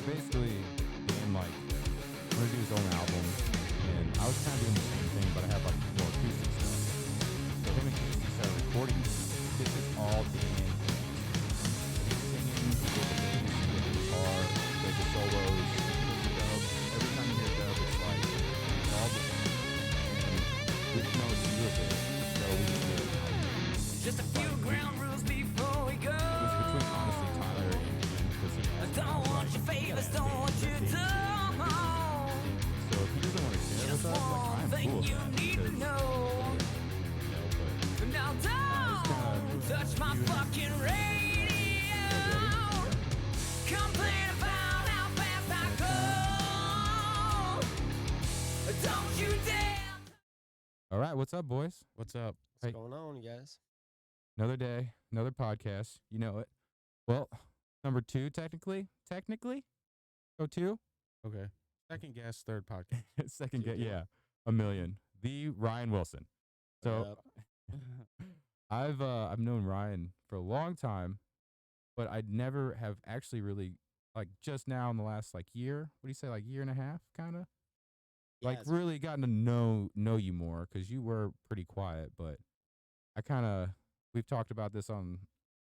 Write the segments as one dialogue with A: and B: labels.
A: basically, Dan, like, wanted to do his own album, and I was kind of doing the same thing, but I had like more acoustic stuff. So him and Casey started recording. This is all Dan. He's singing, he did the bass, he did the guitar, he did the solos, he did the dub. Every time you hear a dub, it's like it's all the same. And we didn't know what to do with it, so we just did it.
B: Just a few ground rules before we go.
A: It was between honestly Tyler and Dan, because he
B: I don't want your favors, don't want your dough.
A: So if he doesn't want to share
B: Just
A: with us, like,
B: one
A: I'm
B: thing
A: cool with
B: you
A: that,
B: need to
A: because,
B: know.
A: but
B: Now don't touch my fucking radio. Complain about how fast I go. Don't you dare.
A: all right, what's up, boys?
C: What's up?
A: Hey.
D: What's going on, you guys?
A: Another day, another podcast. You know it. Well, number 2, technically. Go 2.
C: Okay. Second guest, third podcast.
A: Second get, yeah, a million. The Ryan Wilson. So I've known Ryan for a long time, but I'd never have actually really, like, just now in the last like year. What do you say, like year and a half, kind of? Like
D: it's-
A: really gotten to know you more, because you were pretty quiet, but I kind of, we've talked about this on,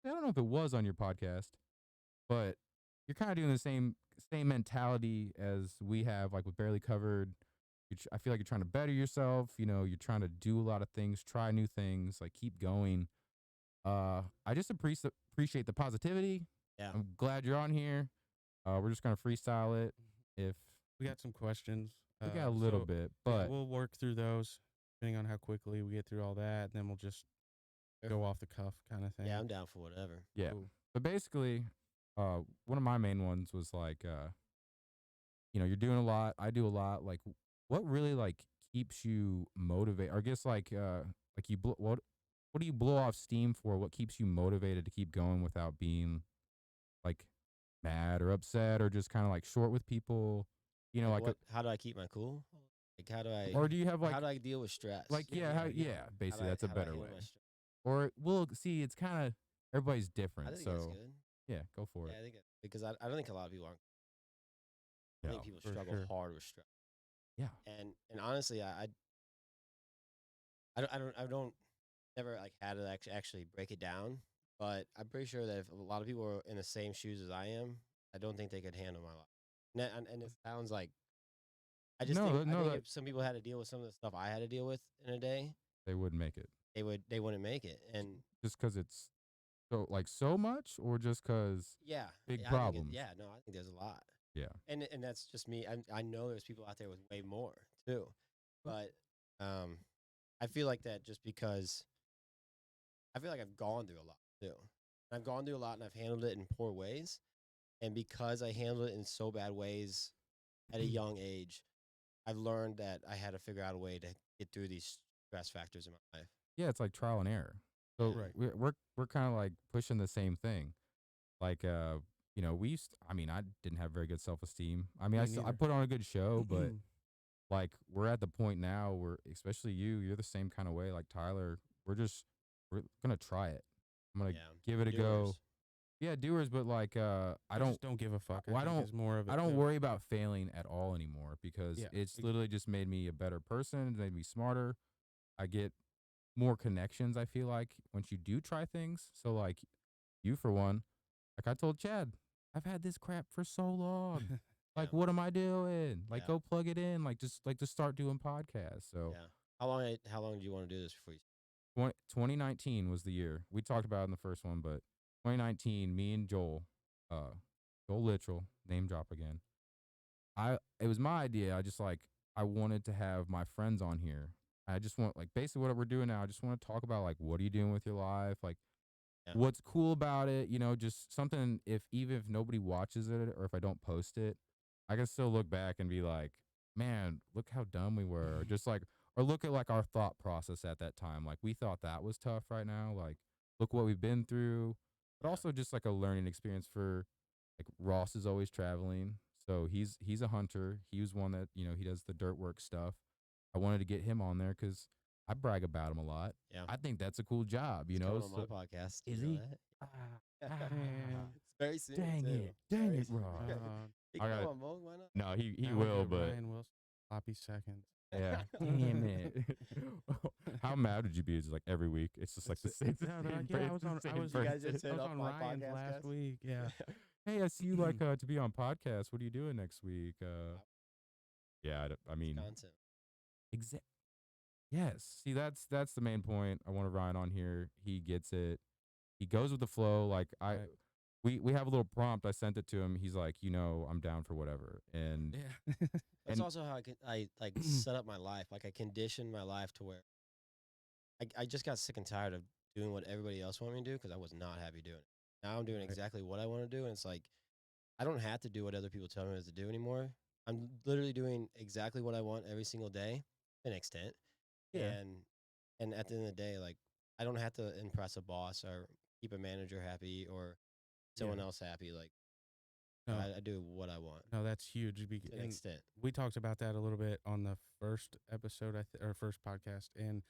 A: I don't know if it was on your podcast, but you're kind of doing the same mentality as we have, like with Barely Covered. I feel like you're trying to better yourself. You know, you're trying to do a lot of things, try new things, like keep going. I just appreciate the positivity.
D: Yeah.
A: I'm glad you're on here. We're just gonna freestyle it. If
C: We got some questions.
A: we got a little
C: so,
A: bit,
C: yeah,
A: but
C: we'll work through those depending on how quickly we get through all that. And then we'll just go off the cuff kind of thing.
D: Yeah, I'm down for whatever.
A: yeah.
C: Cool.
A: But basically, one of my main ones was like, you know, you're doing a lot. I do a lot. Like, what really like keeps you motivated? Or I guess like you what do you blow off steam for? What keeps you motivated to keep going without being like mad or upset or just kind of like short with people? You know, like,
D: How do I keep my cool? Like, how do I?
A: or do you have like
D: how do I deal with stress?
A: like basically that's a better way.
D: Stress?
A: Or well, see, it's kind of everybody's different.
D: I think
A: So
D: that's good.
A: yeah, go for
D: Yeah,
A: it.
D: I think because I don't think a lot of people aren't. I
A: No,
D: think people
C: for
D: struggle
C: sure.
D: hard with stress.
A: Yeah.
D: And honestly, I don't never like had to actually break it down, but I'm pretty sure that if a lot of people are in the same shoes as I am, I don't think they could handle my life. And it sounds like I just think, I think if some people had to deal with some of the stuff I had to deal with in a day,
A: they wouldn't make it.
D: they wouldn't make it. And
A: Just because it's so much, or just because
D: yeah,
A: big
D: I think
A: problems.
D: no, I think there's a lot.
A: Yeah.
D: And that's just me. I know there's people out there with way more too, but I feel like that just because I feel like I've gone through a lot too. I've gone through a lot and I've handled it in poor ways, and because I handled it in so bad ways at a young age, I've learned that I had to figure out a way to get through these stress factors in my life.
A: Yeah, it's like trial and error. So
C: Right.
A: we're kind of like pushing the same thing. Like you know, I mean, I didn't have very good self-esteem. I mean,
C: Me
A: I
C: neither.
A: put on a good show, but like we're at the point now where, especially you're the same kind of way. Like Tyler, we're gonna try it. I'm gonna give it a go.
D: Doers.
A: Yeah, doers, but like I don't
C: just don't give a fuck.
A: well, I
C: think
A: don't-
C: is more of it
A: I don't
C: too.
A: worry about failing at all anymore, because
C: Yeah,
A: it's literally just made me a better person, made me smarter. I get more connections, I feel like, once you do try things. So like you, for one, like I told Chad, I've had this crap for so long. Like, what am I doing? Like,
D: Yeah.
A: go plug it in. Like, just start doing podcasts. So
D: Yeah. How long do you want to do this before you?
A: 2019 was the year. We talked about it in the first one, but 2019, me and Joel Litchell, name drop again. It was my idea. I wanted to have my friends on here. I just want, like, basically what we're doing now. I just want to talk about, like, what are you doing with your life? Like,
D: Yeah.
A: what's cool about it? You know, just something, even if nobody watches it or if I don't post it, I can still look back and be like, man, look how dumb we were. Or just like, or look at like our thought process at that time. Like, we thought that was tough right now. Like, look what we've been through. But
D: Yeah.
A: also just like a learning experience for, like, Ross is always traveling. So he's a hunter. He was one that, you know, he does the dirt work stuff. I wanted to get him on there because I brag about him a lot.
D: Yeah.
A: I think that's a cool job, you
D: He's
A: know.
D: coming on my podcast.
A: Is
D: You know
A: he?
D: that?
A: Ah,
D: It's very soon.
A: dang
D: too.
A: it. Dang
D: Very
A: it,
D: soon.
A: Ross.
D: He
A: I
D: can
A: got
D: come on both. Why not?
A: no, he
C: Now we'll
A: will,
C: give
A: but
C: Ryan Wilson sloppy seconds.
A: yeah. Damn it. How mad would you be? It's like every week. It's just like the same.
C: No, they're like,
A: same
C: yeah, I
A: it's
C: was
A: the
C: on.
A: same
C: I was.
D: You guys
A: person.
D: just
C: I
D: hit
C: was
D: up
C: on
D: my
C: Ryan's
D: podcast,
C: last
D: guys?
C: week. Yeah.
A: Hey, I see you like to be on podcast. What are you doing next week? Yeah, I mean,
D: Content.
A: exact. Yes. See, that's the main point. I wanted Ryan on here. He gets it. He goes with the flow. Like
C: Right.
A: we have a little prompt. I sent it to him. He's like, I'm down for whatever. And
C: Yeah.
D: That's
A: And-
D: also how I like set up my life. Like I conditioned my life to where I just got sick and tired of doing what everybody else wanted me to do because I was not happy doing it. Now I'm doing
C: Right.
D: exactly what I want to do, and it's like I don't have to do what other people tell me to do anymore. I'm literally doing exactly what I want every single day, to an extent.
A: Yeah.
D: And at the end of the day, like I don't have to impress a boss or keep a manager happy or someone
C: Yeah.
D: else happy. Like
C: No,
D: I do what I want
C: no, that's huge.
D: to an
C: And
D: extent.
C: we talked about that a little bit on the first episode, or first podcast, and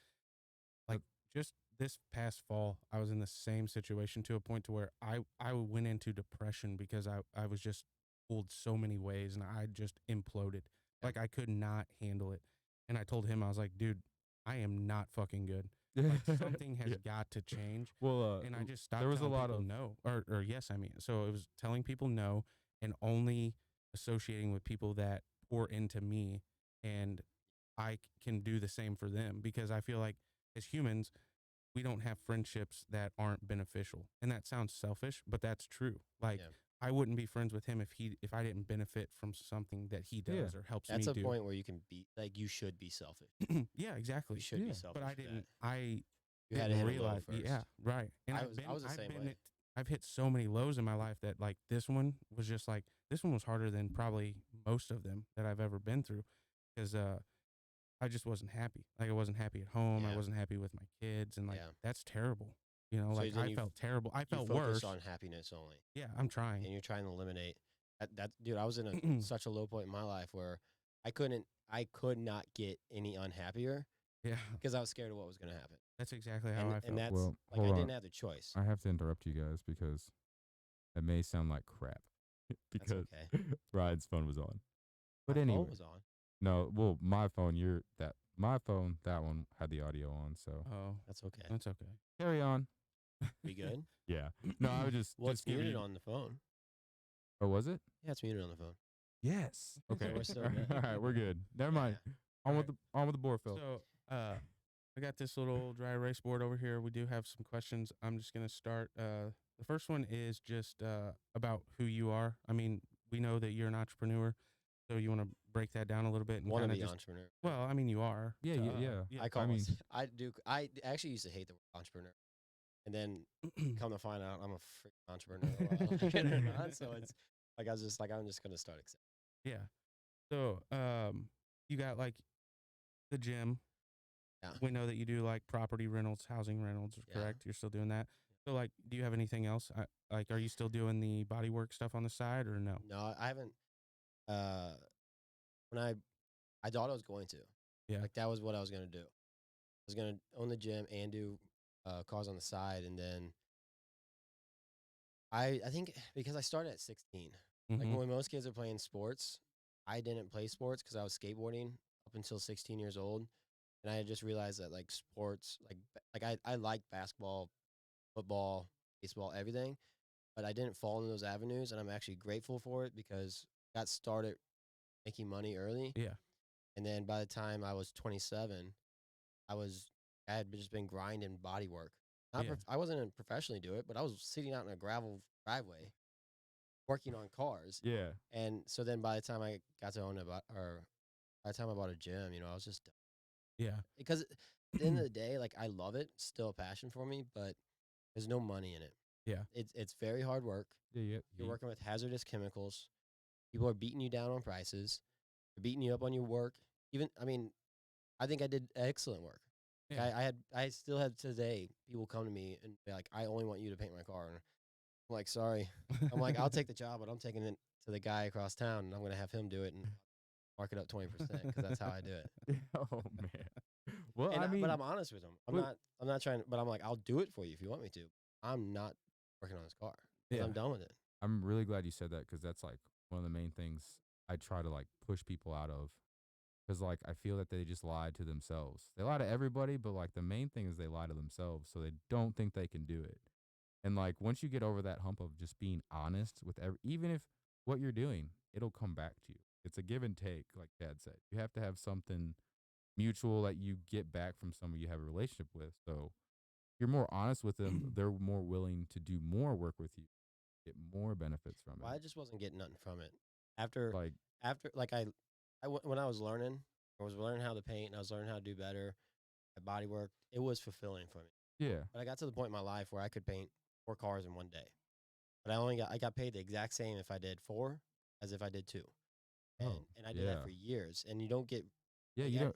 C: like just this past fall, I was in the same situation to a point to where I went into depression because I was just pulled so many ways and I just imploded. Like I could not handle it, and I told him, I was like, dude, I am not fucking good. Like something has
A: Yeah.
C: got to change.
A: Well,
C: And I just stopped.
A: there was a
C: telling
A: lot
C: people
A: of
C: no, or yes. I mean, so it was telling people no, and only associating with people that pour into me, and I can do the same for them, because I feel like as humans, we don't have friendships that aren't beneficial, and that sounds selfish, but that's true. Like
D: Yeah.
C: I wouldn't be friends with him if I didn't benefit from something that he does
A: Yeah.
C: or helps
D: That's
C: me
D: a
C: do.
D: point where you can be like you should be selfish.
C: Yeah, exactly.
D: You should
A: Yeah.
D: be selfish.
C: But I
D: for that.
C: didn't. I
D: You had to
C: didn't
D: hit a low
C: realize.
D: first.
C: Yeah, right. And
D: I was the same way.
C: I've hit so many lows in my life that like this one was just like this one was harder than probably most of them that I've ever been through, because I just wasn't happy. Like I wasn't happy at home. I
D: Yeah.
C: wasn't happy with my kids, and like
D: Yeah.
C: that's terrible. You know,
D: So
C: like
D: then
C: I
D: you
C: felt terrible. I
D: You
C: felt
D: focus
C: worse.
D: on happiness only,
C: Yeah, I'm trying.
D: and you're trying to eliminate that. Dude, I was in a such a low point in my life where I could not get any unhappier
C: Yeah,
D: because I was scared of what was going to happen.
C: that's exactly how I felt.
D: And that's
A: Well,
D: like I
A: hold
D: didn't
A: on.
D: have the choice.
A: I have to interrupt you guys because it may sound like crap
D: That's
A: because
D: okay.
A: Ryan's phone was on. But
D: My phone
A: anyway,
D: was on.
A: no, well, my phone, my phone, that one had the audio on, so
C: Oh,
D: That's okay.
C: that's okay.
A: carry on.
D: We good?
A: Yeah. No, I was just
D: Well,
A: just
D: it's
A: giving
D: muted
A: you-
D: on the phone.
A: Oh, was it?
D: Yeah, it's muted on the phone.
A: Yes. Okay.
D: we're still
A: All
D: good.
A: right, we're good. Never mind. On with the board, Phil.
C: So, I got this little dry erase board over here. We do have some questions. I'm just gonna start. The first one is just about who you are. I mean, we know that you're an entrepreneur, so you want to break that down a little bit and
D: Want
C: kind
D: to
C: of
D: be
C: just.
D: entrepreneur.
C: Well, I mean, you are.
A: Yeah,
C: to,
A: yeah.
D: I call
A: I mean-
D: I do. I actually used to hate the word entrepreneur, and then come to find out I'm a freaking entrepreneur. Whether I like it or not. So it's like I was just like I'm just gonna start accepting.
C: Yeah. So, you got like the gym.
D: Yeah.
C: We know that you do like property rentals, housing rentals,
D: Yeah.
C: correct? You're still doing that. So, like, do you have anything else? Like, are you still doing the body work stuff on the side, or no?
D: No, I haven't. When I thought I was going to.
C: Yeah.
D: Like that was what I was gonna do. I was gonna own the gym and do cars on the side, and then I think because I started at 16. Like
C: Mhm.
D: when most kids are playing sports, I didn't play sports because I was skateboarding up until 16 years old, and I had just realized that like sports, I like basketball, football, baseball, everything, but I didn't fall into those avenues, and I'm actually grateful for it because I got started making money early.
C: Yeah.
D: And then by the time I was 27, I had just been grinding body work.
C: Yeah.
D: I wasn't in professionally do it, but I was sitting out in a gravel driveway working on cars.
A: Yeah.
D: And so then by the time I got to by the time I bought a gym, I was just done.
C: Yeah.
D: Because at the end of the day, like I love it, it's still a passion for me, but there's no money in it.
C: Yeah.
D: It's very hard work.
A: Yeah.
D: You're working with hazardous chemicals. People are beating you down on prices. They're beating you up on your work. I think I did excellent work. Like,
C: Yeah.
D: I still have today people come to me and be like, I only want you to paint my car. And I'm like, sorry. I'm like, I'll take the job, but I'm taking it to the guy across town, and I'm going to have him do it and mark it up 20% because that's how I do it.
A: Oh man. Well,
D: And but I'm honest with him. I'm not trying, but I'm like, I'll do it for you if you want me to. I'm not working on this car. 'Cause
C: Yeah.
D: I'm done with it.
A: I'm really glad you said that because that's like one of the main things I try to like push people out of, because like I feel that they just lie to themselves. They lie to everybody, but like the main thing is they lie to themselves, so they don't think they can do it. And like once you get over that hump of just being honest with even if what you're doing, it'll come back to you. It's a give and take, like Dad said. You have to have something mutual that you get back from somebody you have a relationship with. So you're more honest with them, they're more willing to do more work with you, get more benefits from
D: Well, I
A: it.
D: just wasn't getting nothing from it. After
A: Like,
D: after like when I was learning, I was learning how to paint, and I was learning how to do better. My body work, it was fulfilling for me.
A: yeah.
D: But I got to the point in my life where I could paint 4 cars in one day. But I got paid the exact same if I did 4 as if I did 2. And
A: Oh,
D: and I did that
A: yeah.
D: for years. And you don't get
A: Yeah,
D: like
A: you don't.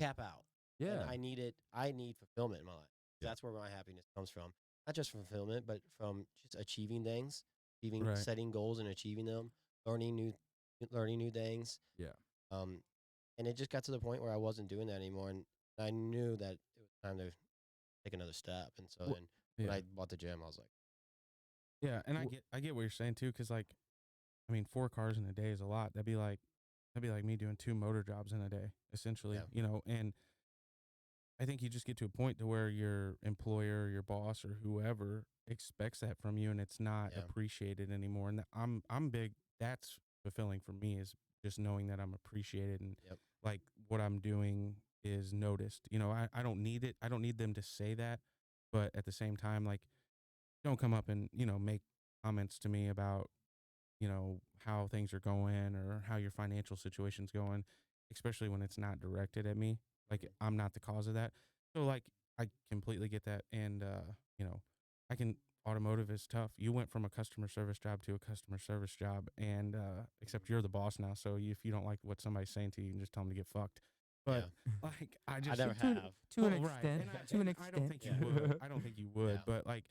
D: cap out. And
A: Yeah.
D: I need fulfillment in my life.
A: Yeah.
D: That's where my happiness comes from. Not just from fulfillment, but from just achieving things,
C: Right.
D: setting goals and achieving them, learning new learning new things.
A: Yeah.
D: Um and it just got to the point where I wasn't doing that anymore, and I knew that it was time to take another step. And so
C: Well,
D: then when
C: yeah.
D: I bought the gym, I was like,
C: Yeah, and
A: Wh-
C: I get what you're saying too, because like, I mean, 4 cars in a day is a lot. That'd be like me doing 2 motor jobs in a day, essentially.
D: yeah,
C: You know, and I think you just get to a point to where your employer, your boss, or whoever expects that from you, and it's not
D: yeah,
C: appreciated anymore. And I'm big. That's fulfilling for me, is just knowing that I'm appreciated, and
D: yep,
C: like what I'm doing is noticed. You know, I don't need it. I don't need them to say that, but at the same time, like, don't come up and make comments to me about how things are going or how your financial situation's going, especially when it's not directed at me. Like,
D: mhm,
C: I'm not the cause of that. So like, I completely get that. And you know, I can automotive is tough. You went from a customer service job to a customer service job, and
D: mhm,
C: except you're the boss now. So if you don't like what somebody's saying to you, you can just tell them to get fucked. But
D: yeah.
C: like, I
D: I
C: just
D: never
A: to,
D: have.
A: to an
C: well, right,
A: extent.
C: and
A: To an
C: I don't
A: extent.
C: think you
D: Yeah,
C: would. I don't think you would.
D: yeah,
C: But like,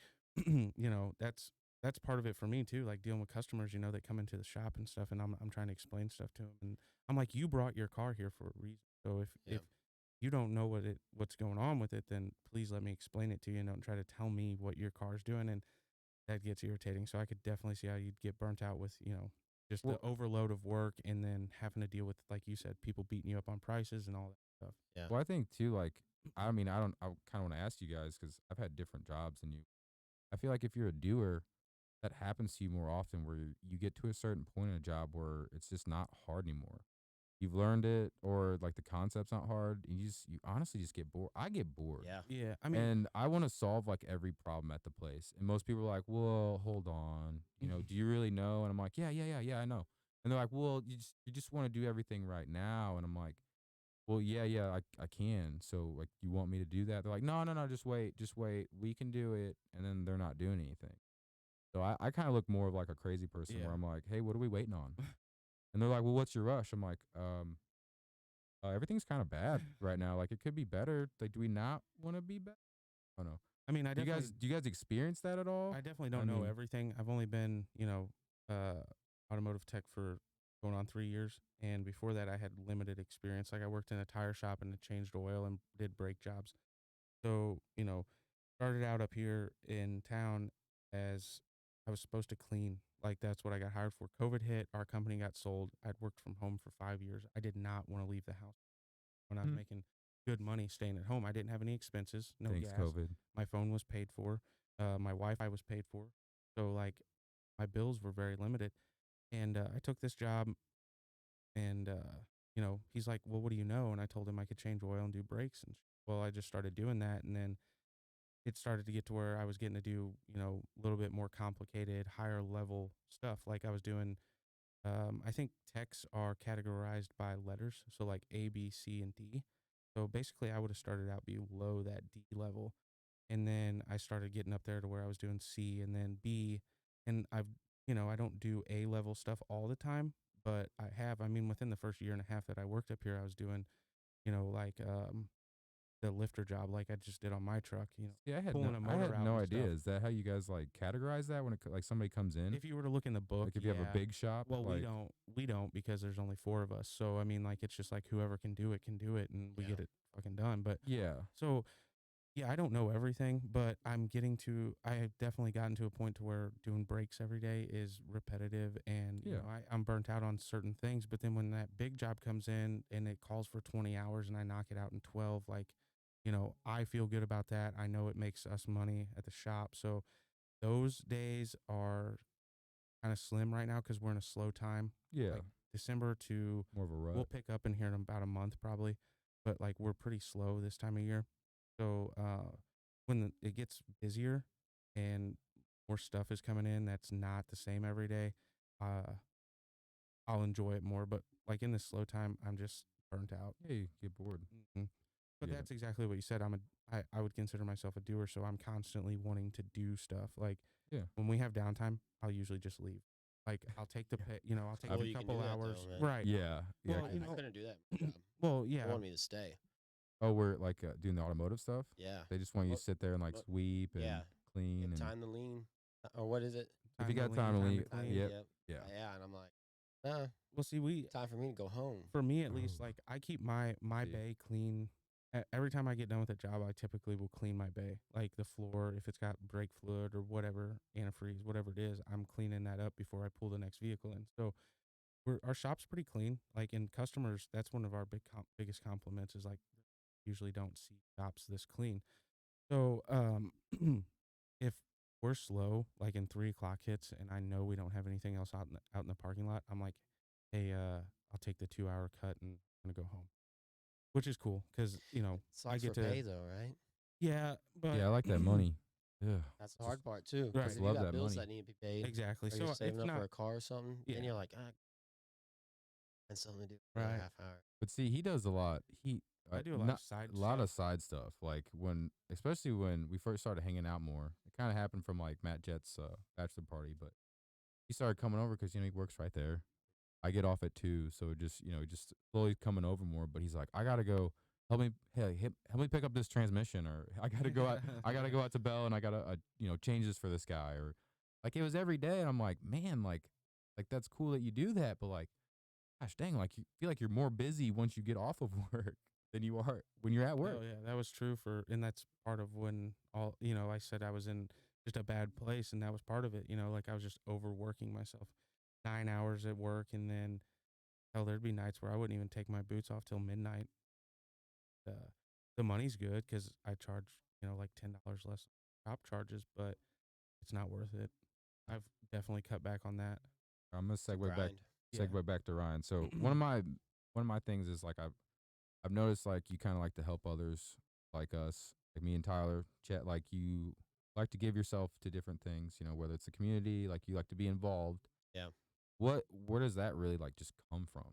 C: that's part of it for me too. Like dealing with customers, that come into the shop and stuff, and I'm trying to explain stuff to them, and I'm like, you brought your car here for a reason. So
D: yeah,
C: if you don't know what's going on with it, then please let me explain it to you, and don't try to tell me what your car's doing. And that gets irritating. So I could definitely see how you'd get burnt out with just the
A: Well,
C: overload of work, and then having to deal with, like you said, people beating you up on prices and all that stuff.
D: yeah,
A: well, I think too, like, I mean, I don't, I kind of want to ask you guys because I've had different jobs than you. I feel like if you're a doer, that happens to you more often where you get to a certain point in a job where it's just not hard anymore. You've learned it, or like the concept's not hard, and you honestly just get bored. I get bored.
D: yeah,
C: Yeah, I mean,
A: And I want to solve like every problem at the place. And most people are like, "Well, hold on. Do you really know?" And I'm like, "Yeah, yeah, yeah, yeah, I know." And they're like, "Well, you just want to do everything right now." And I'm like, "Well, yeah, yeah, I can. So like you want me to do that?" They're like, "No, no, no, just wait. Just wait. We can do it." And then they're not doing anything. So I kind of look more of like a crazy person
C: yeah.
A: where I'm like, "Hey, what are we waiting on?" And they're like, "Well, what's your rush?" I'm like, everything's kind of bad right now. Like it could be better. Like, do we not want to be better? I don't know.
C: I mean,
A: Do you guys experience that at all?
C: I definitely
A: I
C: don't know
A: mean,
C: everything. I've only been, automotive tech for going on 3 years, and before that, I had limited experience. Like I worked in a tire shop and changed oil and did brake jobs. So, started out up here in town as I was supposed to clean. Like that's what I got hired for. COVID hit, our company got sold. I'd worked from home for 5 years. I did not want to leave the house when I was
A: hmm,
C: making good money staying at home. I didn't have any expenses, no
A: thanks
C: gas.
A: COVID.
C: My phone was paid for. My Wi-Fi was paid for. So like my bills were very limited. And I took this job, and he's like, "Well, what do you know?" And I told him I could change oil and do brakes. And well, I just started doing that, and then it started to get to where I was getting to do, a little bit more complicated, higher level stuff. Like I was doing, I think techs are categorized by letters. So like A, B, C, and D. So basically, I would have started out below that D level. And then I started getting up there to where I was doing C and then B. And I don't do A level stuff all the time, but I mean, within the first year and a half that I worked up here, I was doing, like, the lifter job, like I just did on my truck,
A: Yeah,
C: pulling a
A: I
C: motor
A: had
C: out
A: no
C: and
A: idea.
C: stuff.
A: Is that how you guys like categorize that when like somebody comes in?
C: If you were to look in the book,
A: Like if you have a
C: yeah.
A: big shop,
C: Well,
A: like
C: we don't because there's only 4 of us. So I mean, like it's just like whoever can do it, and we
D: yeah,
C: get it fucking done. But
A: yeah,
C: so Yeah, I don't know everything, but I have definitely gotten to a point to where doing breaks every day is repetitive, and
A: Yeah.
C: I'm burnt out on certain things. But then when that big job comes in and it calls for 20 hours and I knock it out in 12, like, I feel good about that. I know it makes us money at the shop. So those days are kind of slim right now because we're in a slow time.
A: Yeah.
C: Like December to,
A: More of a rut.
C: we'll pick up in here in about a month probably, but like we're pretty slow this time of year. So when it gets busier and more stuff is coming in that's not the same every day, uh, I'll enjoy it more. But like in this slow time, I'm just burnt out.
A: Yeah, you get bored.
C: Mhm. But
A: Yeah.
C: that's exactly what you said. I would consider myself a doer, so I'm constantly wanting to do stuff. Like
A: Yeah.
C: when we have downtime, I'll usually just leave. Like I'll take the pay, I'll take
D: Well,
C: a
D: you can
C: couple
D: do that,
C: hours.
D: though, man.
C: Right.
A: Yeah. Yeah.
C: Well,
D: I couldn't do that. at my job.
C: Well,
D: They
C: yeah.
D: wanted me to stay.
A: Oh, we're like doing the automotive stuff.
D: Yeah.
A: They just want you
D: Well,
A: to sit there and like
D: well,
A: sweep and
D: yeah.
A: clean
D: You have
A: and
D: time to lean, or what is it?
A: if you
C: Time to
A: got time to
C: lean,
A: leave,
C: time to clean.
A: yep,
D: Yep.
A: yeah.
D: Yeah, and I'm like, nah,
C: Well, see,
D: time for me to go home.
C: for me at least,
A: Oh.
C: like I keep my
A: See.
C: bay clean. Every time I get done with a job, I typically will clean my bay, like the floor, if it's got brake fluid or whatever, antifreeze, whatever it is, I'm cleaning that up before I pull the next vehicle in. So our shop's pretty clean. Like, and customers, that's one of our biggest compliments is like usually don't see shops this clean. So if we're slow, like in 3 o'clock hits, and I know we don't have anything else out in the parking lot, I'm like, hey, I'll take the 2 hour cut and I'm gonna go home, which is cool because I
D: Sucks
C: get
D: for
C: to
D: pay though, right?
C: yeah, but
A: Yeah, I like that money. Yeah.
D: That's the hard part too.
C: Right.
D: Because
A: Just
D: if you
A: love
D: got
A: that
D: bills
A: money.
D: that need to be paid,
C: exactly.
D: or you're
C: So
D: saving
C: it's
D: up
C: not
D: for a car or something,
C: yeah,
D: then you're like, and something to do for another
C: right.
D: half hour.
A: But see, he does a lot. He
C: I do a lot
A: not
C: of side
A: a lot
C: stuff.
A: of side stuff. Like especially when we first started hanging out more. It kind of happened from like Matt Jett's bachelor party, but he started coming over because he works right there. I get off at 2, so it just just slowly coming over more. But he's like, I gotta go. Help me pick up this transmission, or I gotta go out. I gotta go out to Bell, and I gotta change this for this guy, or like it was every day. And I'm like, man, like that's cool that you do that, but like, gosh dang, like you feel like you're more busy once you get off of work than you are when you're at work.
C: Oh yeah, that was true and that's part of when I said I was in just a bad place, and that was part of it. Like I was just overworking myself, 9 hours at work, and then hell, there'd be nights where I wouldn't even take my boots off till midnight. The money's good because I charge like $10 less shop charges, but it's not worth it. I've definitely cut back on that.
A: I'm gonna
D: It's a
A: segue
D: grind.
C: Yeah.
A: back to Ryan. So one of my things is like I've noticed like you kind of like to help others like us, like me and Tyler, Chet, like you like to give yourself to different things, whether it's the community, like you like to be involved.
D: Yeah.
A: Where does that really like just come from?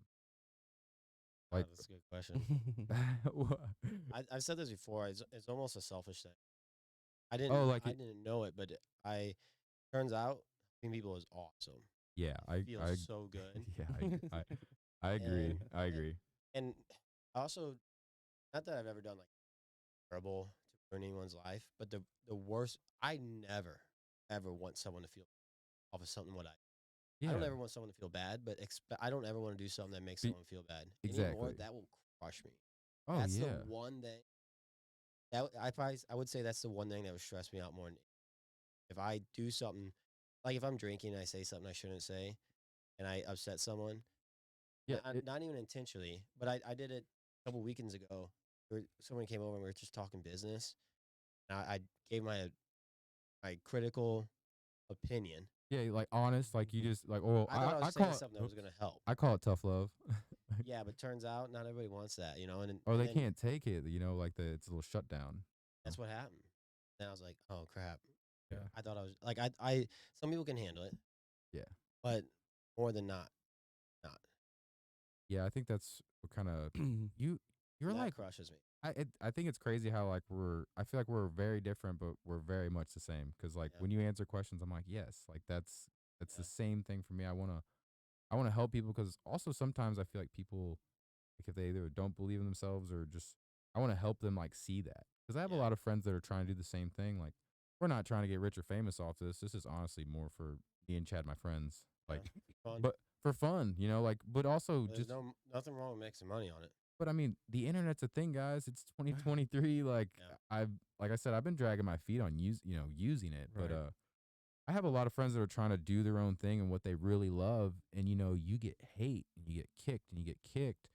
A: Like
D: That's a good question. I've said this before. It's almost a selfish thing. I didn't know it, but I turns out helping people is awesome.
A: yeah,
D: It feels so good.
A: yeah, I agree.
D: And-
A: I agree.
D: And also, not that I've ever done like terrible to ruin anyone's life, but the worst. I never ever want someone to feel off of something what I.
A: Yeah.
D: I don't ever want someone to feel bad, but I don't ever want to do something that makes
A: Be-
D: someone feel bad anymore.
A: exactly.
D: That will crush me.
A: Oh
D: That's
A: yeah.
D: the one thing that I would say that's the one thing that would stress me out more. If I do something, like if I'm drinking and I say something I shouldn't say, and I upset someone,
A: Yeah.
D: not even intentionally, but I did it a couple weekends ago. Someone came over and we were just talking business, and I gave my critical opinion.
A: Yeah, like honest, like you just like oh
D: I thought I was
A: I
D: saying
A: call it
D: something that was gonna help.
A: I call it tough love.
D: Yeah, but turns out not everybody wants that, And
A: Or
D: and
A: they
D: then
A: can't take it, like it's a little shutdown.
D: that's what happened. Then I was like, oh crap.
A: Yeah.
D: I thought I was like I some people can handle it,
A: Yeah.
D: but more than not.
A: Yeah, I think that's what kind of you're
D: That
A: like
D: crushes me.
A: I think it's crazy how like I feel like we're very different, but we're very much the same. Because like
D: Yeah.
A: when you answer questions, I'm like yes, like that's
D: Yeah.
A: the same thing for me. I wanna help people because also sometimes I feel like people like if they either don't believe in themselves or just I want to help them like see that because I have a
D: Yeah.
A: lot of friends that are trying to do the same thing. Like we're not trying to get rich or famous off this. This is honestly more for me and Chad, my friends. Like,
D: Fun.
A: but for fun, like, but also
D: There's
A: just
D: nothing wrong with making money on it.
A: But I mean, the internet's a thing, guys. It's 2023. Like
D: Yeah.
A: like I said, I've been dragging my feet on using it. But
C: Right.
A: I have a lot of friends that are trying to do their own thing and what they really love, and you get hate and you get kicked and you get kicked,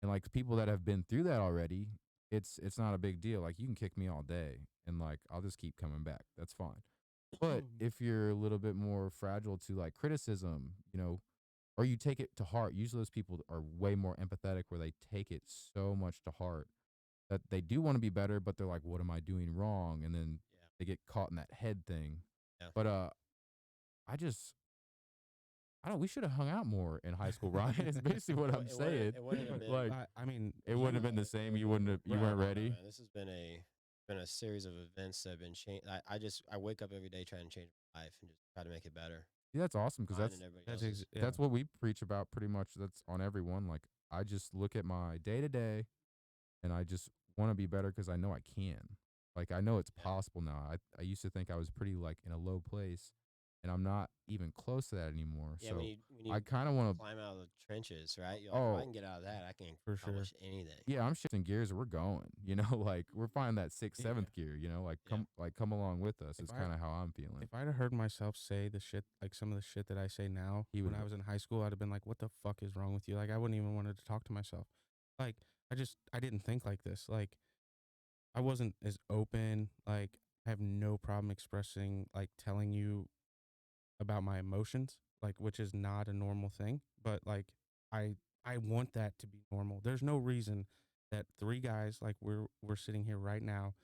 A: and like people that have been through that already, it's not a big deal. Like you can kick me all day, and like I'll just keep coming back. That's fine. But if you're a little bit more fragile to like criticism, or you take it to heart, usually those people are way more empathetic where they take it so much to heart that they do want to be better, but they're like, what am I doing wrong? And then
D: Yeah.
A: they get caught in that head thing.
D: Yeah.
A: But I just I don't we should have hung out more in high school, Ryan. It's basically what I'm saying.
D: It wouldn't have been.
A: Like
C: I mean,
A: it wouldn't have been the same. You wouldn't have you weren't ready.
D: Man, this has been a series of events that have been changed. I wake up every day trying to change my life and just try to make it better.
A: Yeah, that's awesome because
D: Mine
A: that's
D: and everybody
C: that's
D: else's.
A: that's what we preach about pretty much. That's on everyone. Like I just look at my day to day and I just want to be better because I know I can. Like I know it's
D: Yeah.
A: possible now. I used to think I was pretty like in a low place, and I'm not even close to that anymore.
D: Yeah,
A: So
D: when you
A: I kind of want to.
D: climb out of the trenches, right? You're like, if I
A: Oh
D: can get out of that, I can
C: For sure.
D: accomplish anything.
A: yeah, I'm shifting gears. We're going. Like we're finding that sixth,
C: Yeah.
A: seventh gear. Like
D: Yeah.
A: come along with us.
C: If
A: It's
C: I-
A: kind of how I'm feeling.
C: If I'd have heard myself say the shit, like some of the shit that I say now,
A: He
C: when
A: would've-
C: I was in high school, I'd have been like, "What the fuck is wrong with you?" Like, I wouldn't even wanted to talk to myself. Like, I didn't think like this. Like, I wasn't as open. Like, I have no problem expressing, like, telling you about my emotions, like, which is not a normal thing. But like, I I want that to be normal. There's no reason that three guys, like we're sitting here right now,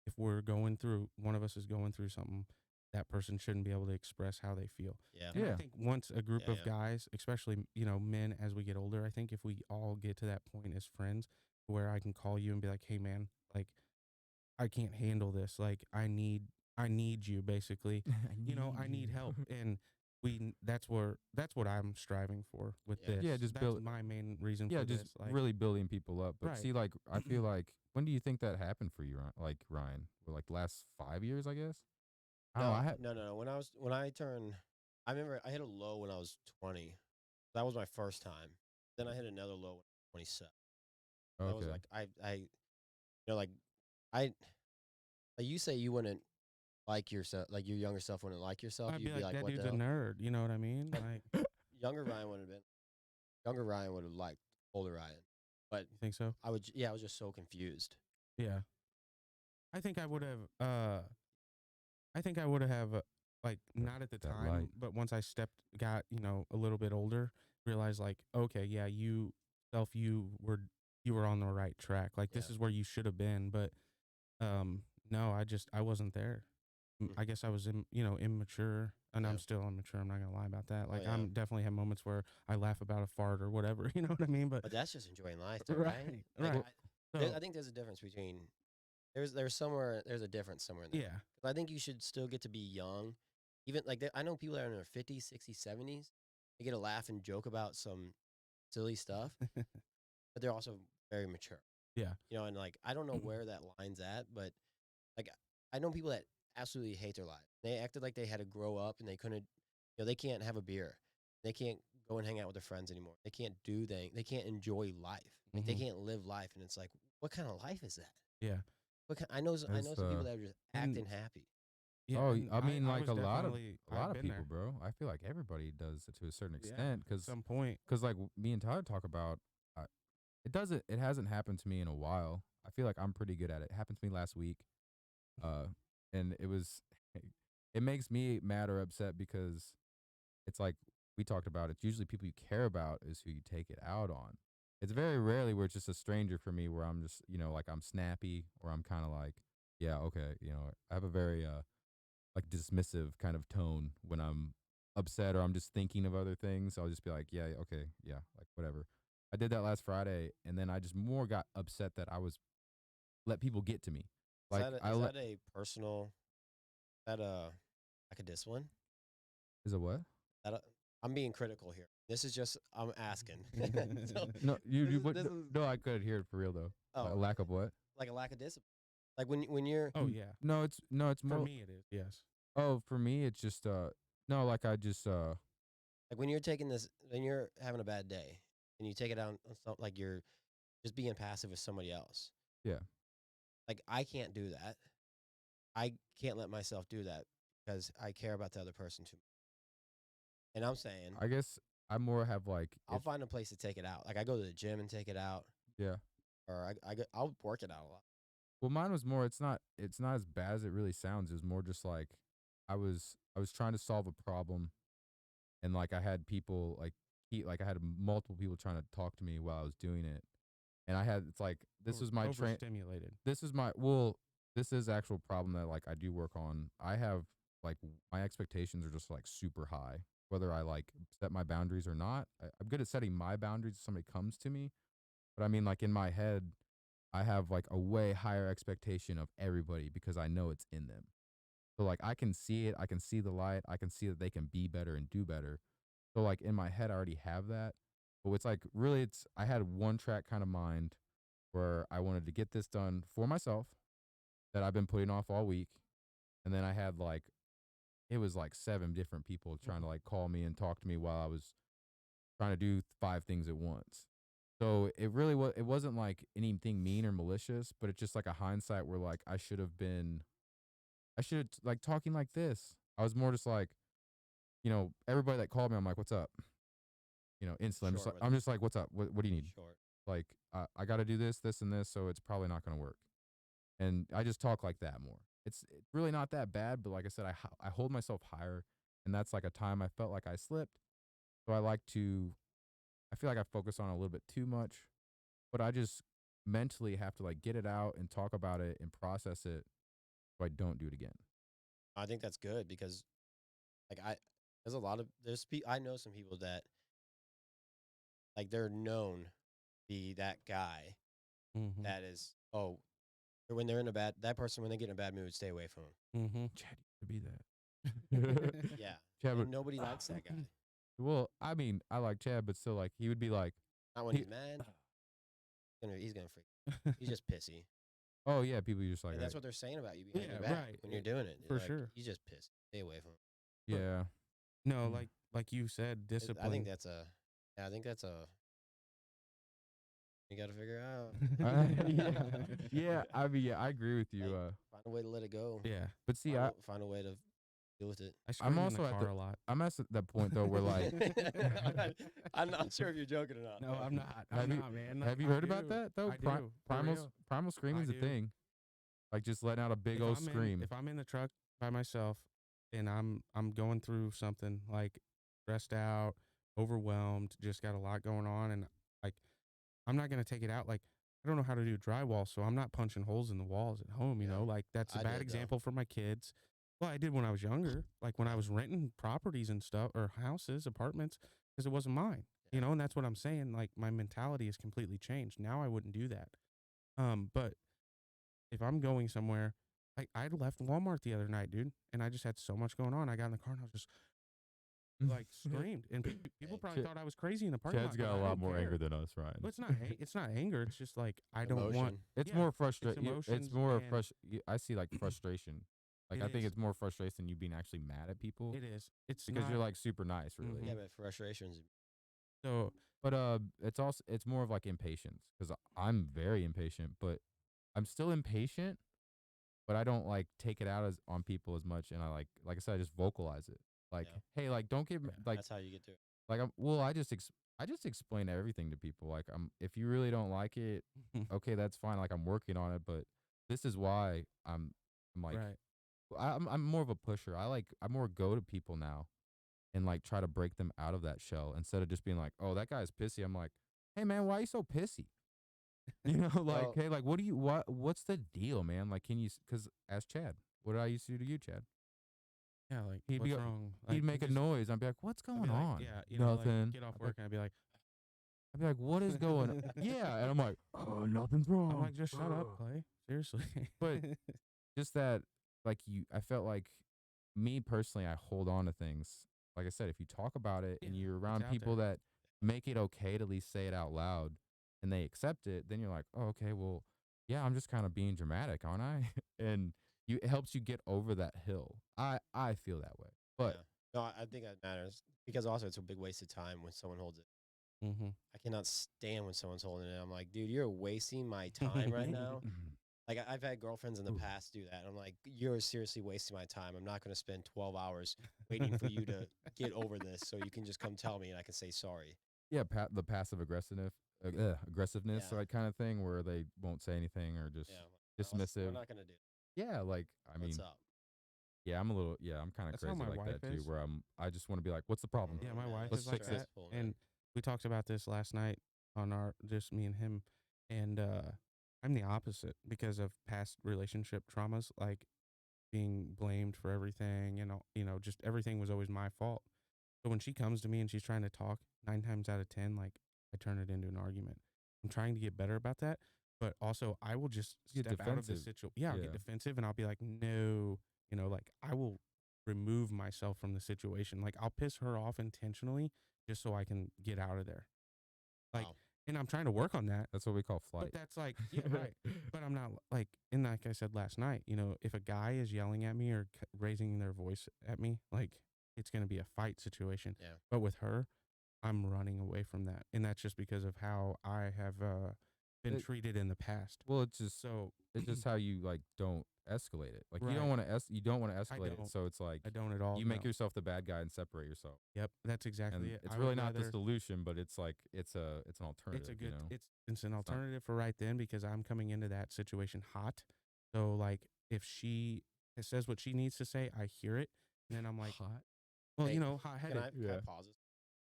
C: if we're going through, one of us is going through something, that person shouldn't be able to express how they feel.
D: Yeah.
C: And I
A: Yeah.
C: think once a group
D: Yeah,
C: of
D: yeah.
C: guys, especially, men, as we get older, I think if we all get to that point as friends where I can call you and be like, "Hey man, like I can't handle this. Like I need you basically. I need help." And that's what I'm striving for with
D: Yeah.
C: this.
A: Yeah, just
C: that's
A: build-
C: my main reason
A: Yeah,
C: for
A: just
C: this. Like,
A: really building people up. But
C: Right.
A: see, like I feel like when do you think that happened for you, like Ryan? Well, like the last 5 years, I guess. I don't know. I had
D: No. When I turned, I remember I hit a low when I was 20. That was my first time. Then I hit another low when I was 27. That was
A: okay.
D: like like I like you say you wouldn't like yourself, like your younger self wouldn't like yourself.
C: I'd
D: You'd
C: be like, that
D: what
C: dude's
D: the
C: a
D: hell?
C: nerd. You know what I mean? Like,
D: Younger Ryan would have been. Younger Ryan would have liked older Ryan, but
C: you think so?
D: I was just so confused.
C: Yeah. I think I would have. I think I would have. Like, not at the
A: that
C: time,
A: light.
C: but once I got a little bit older, realized like, okay, yeah, you were on the right track. Like, this
D: Yeah.
C: is where you should have been. But no, I wasn't there. I guess I was immature, and
D: Yeah.
C: I'm still immature. I'm not gonna lie about that.
D: Oh,
C: Like,
D: yeah.
C: I'm definitely have moments where I laugh about a fart or whatever. You know what I mean? But
D: But that's just enjoying life, though, right?
C: Right, right.
D: I think there's a difference between there's a difference somewhere in there.
C: Yeah.
D: 'Cause I think you should still get to be young. Even like I know people that are in their 50s, 60s, 70s. They get to laugh and joke about some silly stuff, but they're also very mature.
C: Yeah.
D: And like I don't know where that line's at, but like I know people that absolutely hate their life. They acted like they had to grow up and they couldn't, they can't have a beer. They can't go and hang out with their friends anymore. They can't do things. They can't enjoy life. Like they
C: Mhm.
D: can't live life. And it's like, what kind of life is that?
C: Yeah.
D: I know some
A: It's,
D: people that are just
C: and-
D: acting happy.
C: Yeah.
A: Oh,
C: and
A: I mean, like
C: was
A: a lot of
C: definitely-
A: a lot
C: I've
A: of
C: been
A: people,
C: there.
A: bro. I feel like everybody does it to a certain
C: Yeah,
A: extent
C: at
A: because
C: some point.
A: like me and Tyler talk about, it hasn't happened to me in a while. I feel like I'm pretty good at it. It happened to me last week, and it makes me mad or upset because it's like we talked about. It's usually people you care about is who you take it out on. It's very rarely where it's just a stranger for me where I'm just like I'm snappy or I'm kind of like yeah okay I have a very like dismissive kind of tone when I'm upset or I'm just thinking of other things. I'll just be like, yeah, okay, yeah, like whatever. I did that last Friday, and then I just more got upset that I was let people get to me.
D: Is
A: Like
D: that a personal, like a discipline?
A: is it what?
D: I'm being critical here. This is just, I'm asking. So,
A: No, you
D: this is-
A: what?
D: this
A: No,
D: is-
A: no, I couldn't hear it for real though.
D: Oh,
A: A lack of what?
D: like a lack of discipline. Like when you're,
C: Oh yeah.
A: No, it's
C: For
A: more.
C: me, it is. Yes.
A: Oh, for me, it's just no, like I just
D: like when you're taking this, when you're having a bad day and you take it out on something like you're just being passive with somebody else.
A: Yeah.
D: Like, I can't do that. I can't let myself do that because I care about the other person too much. And I'm saying
A: I guess I more have like
D: I'll
A: if
D: find a place to take it out. Like, I go to the gym and take it out,
A: yeah.
D: or I'll work it out a lot.
A: Well, mine was more. It's not as bad as it really sounds. It was more just like I was trying to solve a problem, and like I had people like I had multiple people trying to talk to me while I was doing it, and I had it's like this was my train.
C: overstimulated.
A: This is this is actual problem that like I do work on. I have like my expectations are just like super high, whether I like set my boundaries or not. I'm good at setting my boundaries if somebody comes to me, but I mean like in my head, I have like a way higher expectation of everybody because I know it's in them. So like I can see it, I can see the light, I can see that they can be better and do better. So like in my head I already have that. But it's like really it's I had one track kind of mind where I wanted to get this done for myself that I've been putting off all week. And then I had like it was like 7 different people trying to like call me and talk to me while I was trying to do 5 things at once. So it really was. It wasn't like anything mean or malicious, but it's just like a hindsight where like I should have like talking like this. I was more just like, everybody that called me, I'm like, what's up? Instantly,
D: Short with
A: I'm
D: it.
A: just like, what's up? What do you need?
D: Short.
A: Like, I got to do this, this, and this, so it's probably not going to work. And I just talk like that more. It's really not that bad, but like I said, I hold myself higher, and that's like a time I felt like I slipped. So I feel like I focus on it a little bit too much, but I just mentally have to like get it out and talk about it and process it so I don't do it again.
D: I think that's good because, like, I know some people that, like, they're known to be that guy
C: Mm-hmm.
D: that is, when they're in a bad, that person, when they get in a bad mood, stay away from him.
C: Mm-hmm.
A: Chad used to be that.
D: Yeah.
A: Chad
D: And
A: would,
D: nobody likes that guy.
A: well, I mean, I like Chad, but still, like, he would be like,
D: Not when
A: he,
D: he's mad. He's gonna freak. He's just pissy.
A: oh, yeah, people are just like,
D: And that's
A: hey,
D: what they're saying about you behind
C: Yeah,
D: your back
C: right.
D: when you're doing it.
C: For
D: Like,
C: sure.
D: He's just pissed. Stay away from him.
A: yeah.
C: No,
A: Mm.
C: like you said, discipline.
D: I think that's you got to figure out.
A: Yeah, I mean, yeah, I agree with you.
D: Like, find a way to let it go.
C: Yeah.
A: But see,
D: Find a way to deal with it.
C: I scream
A: I'm
C: in
A: also
C: the
A: at
C: car a lot.
A: I'm at that point though where like,
D: I'm not sure if you're joking or not.
C: No, I'm not.
A: Have
C: I'm
A: you-
C: not, man.
A: have you
C: I
A: heard about
C: do.
A: that though?
C: I do. For real.
A: Primal screaming's a
C: do.
A: thing. Like just letting out a big old scream.
C: If I'm in the truck by myself and I'm going through something like stressed out, overwhelmed, just got a lot going on, and like I'm not gonna take it out. Like I don't know how to do drywall, so I'm not punching holes in the walls at home. You
D: Yeah.
C: know, like that's a
D: I
C: bad
D: did, though.
C: example for my kids. Well, I did when I was younger, like when I was renting properties and stuff, or houses, apartments, because it wasn't mine. You know, and that's what I'm saying. Like my mentality has completely changed. Now I wouldn't do that. But if I'm going somewhere, like I left Walmart the other night, dude, and I just had so much going on. I got in the car and I was just like screamed, and people probably thought I was crazy in the parking
A: Chad's
C: lot.
A: got
C: but
A: a
C: I
A: lot
C: don't
A: more
C: care.
A: anger than us, Ryan.
C: But it's not anger. It's just like I don't want.
D: Emotion.
A: It's
C: Yeah,
A: more frustrating. It's
C: emotions
A: more
C: and-
A: I see like frustration. Like
C: It
A: I think
C: is.
A: it's more frustration than you being actually mad at people
C: It is. It's
A: because
C: not,
A: you're like super nice, really.
C: Mhm.
D: Yeah, but frustrations.
C: so.
A: But it's more of like impatience because I'm very impatient, but I'm still impatient, but I don't like take it out on people as much, and I like I said, I just vocalize it. Like,
D: Yeah.
A: hey, like don't get like
D: That's how you get through it.
A: like I just explain everything to people. Like if you really don't like it, okay, that's fine. Like I'm working on it, but this is why I'm like
C: Right.
A: I'm more of a pusher. I more go to people now and like try to break them out of that shell instead of just being like, oh, that guy's pissy. I'm like, hey man, why are you so pissy?
D: Well-
A: hey, like what's the deal, man? Like, can you? Because ask Chad. What did I used to do to you, Chad?
C: Yeah, like
A: He'd
C: what's
A: be-
C: wrong?
A: He'd
C: Like,
A: make a
C: just-
A: noise. I'd be like, what's
C: I'd
A: going
C: be like,
A: on?
C: yeah, you know,
A: Nothing.
C: like get off work and I'd be like,
A: I'd be like, what is going on? Yeah, and I'm like, oh, nothing's wrong.
C: I'm like, just shut up, Clay. Seriously.
A: But just that, like I felt like me personally, I hold on to things. Like I said, if you talk about it and
C: Yeah,
A: you're
C: it's
A: around
C: out
A: people
C: there.
A: that make it okay to at least say it out loud and they accept it, then you're like, oh, okay, well, yeah, I'm just kind of being dramatic, aren't I? And it helps you get over that hill. I feel that way. But
D: Yeah. No, I think that matters because also it's a big waste of time when someone holds it
C: Mm-hmm.
D: I cannot stand when someone's holding it. I'm like, dude, you're wasting my time right now. Like I've had girlfriends in the
A: Oof.
D: past do that. I'm like, you're seriously wasting my time. I'm not going to spend 12 hours waiting for you to get over this so you can just come tell me and I can say sorry.
A: Yeah, the passive aggressiveness,
D: Yeah.
A: like kind of thing, where they won't say anything or just
D: Yeah. I'm like, we're
A: dismissive.
D: not going to do it.
A: Yeah, like I
D: What's
A: mean,
D: up?
A: yeah, I'm kind of
C: That's how
A: crazy
C: my
A: like
C: wife
A: that too,
C: is.
A: where I just want to be like, what's the problem?
C: Yeah, my
D: Man,
C: wife
D: that's
C: is like
A: fix it.
C: that.
D: stressful, man.
C: And we talked about this last night on our just me and him. And I'm the opposite because of past relationship traumas, like being blamed for everything and just everything was always my fault. So when she comes to me and she's trying to talk, 9 times out of 10, like I turn it into an argument. I'm trying to get better about that, but also I will just
A: Get
C: step out of the
A: defensive.
C: situation. Yeah, I'll
A: Yeah.
C: get defensive and I'll be like, no, like I will remove myself from the situation. Like I'll piss her off intentionally just so I can get out of there. Like,
D: Wow.
C: and I'm trying to work on that.
A: That's what we call flight.
C: But that's like, yeah, right. But I'm not like, and like I said last night, if a guy is yelling at me or raising their voice at me, like it's going to be a fight situation.
D: Yeah.
C: But with her, I'm running away from that. And that's just because of how I have been treated in the past.
A: Well, it's just
C: So
A: it's just how you like don't escalate it. Like you
C: Right.
A: don't want to you don't want to escalate it.
C: don't.
A: So it's like
C: I don't at all.
A: you make
C: no.
A: yourself the bad guy and separate yourself.
C: Yep. That's exactly
A: And
C: it.
A: it's
C: I
A: really
C: would
A: not the
C: rather-
A: solution, but it's like it's an alternative.
C: It's a good,
A: you know?
C: it's an alternative for right then because I'm coming into that situation hot. So like if she says what she needs to say, I hear it. And then I'm like,
A: hot.
C: well,
D: Hey,
C: hot
D: Can
C: headed.
D: I
A: Yeah.
D: pause this?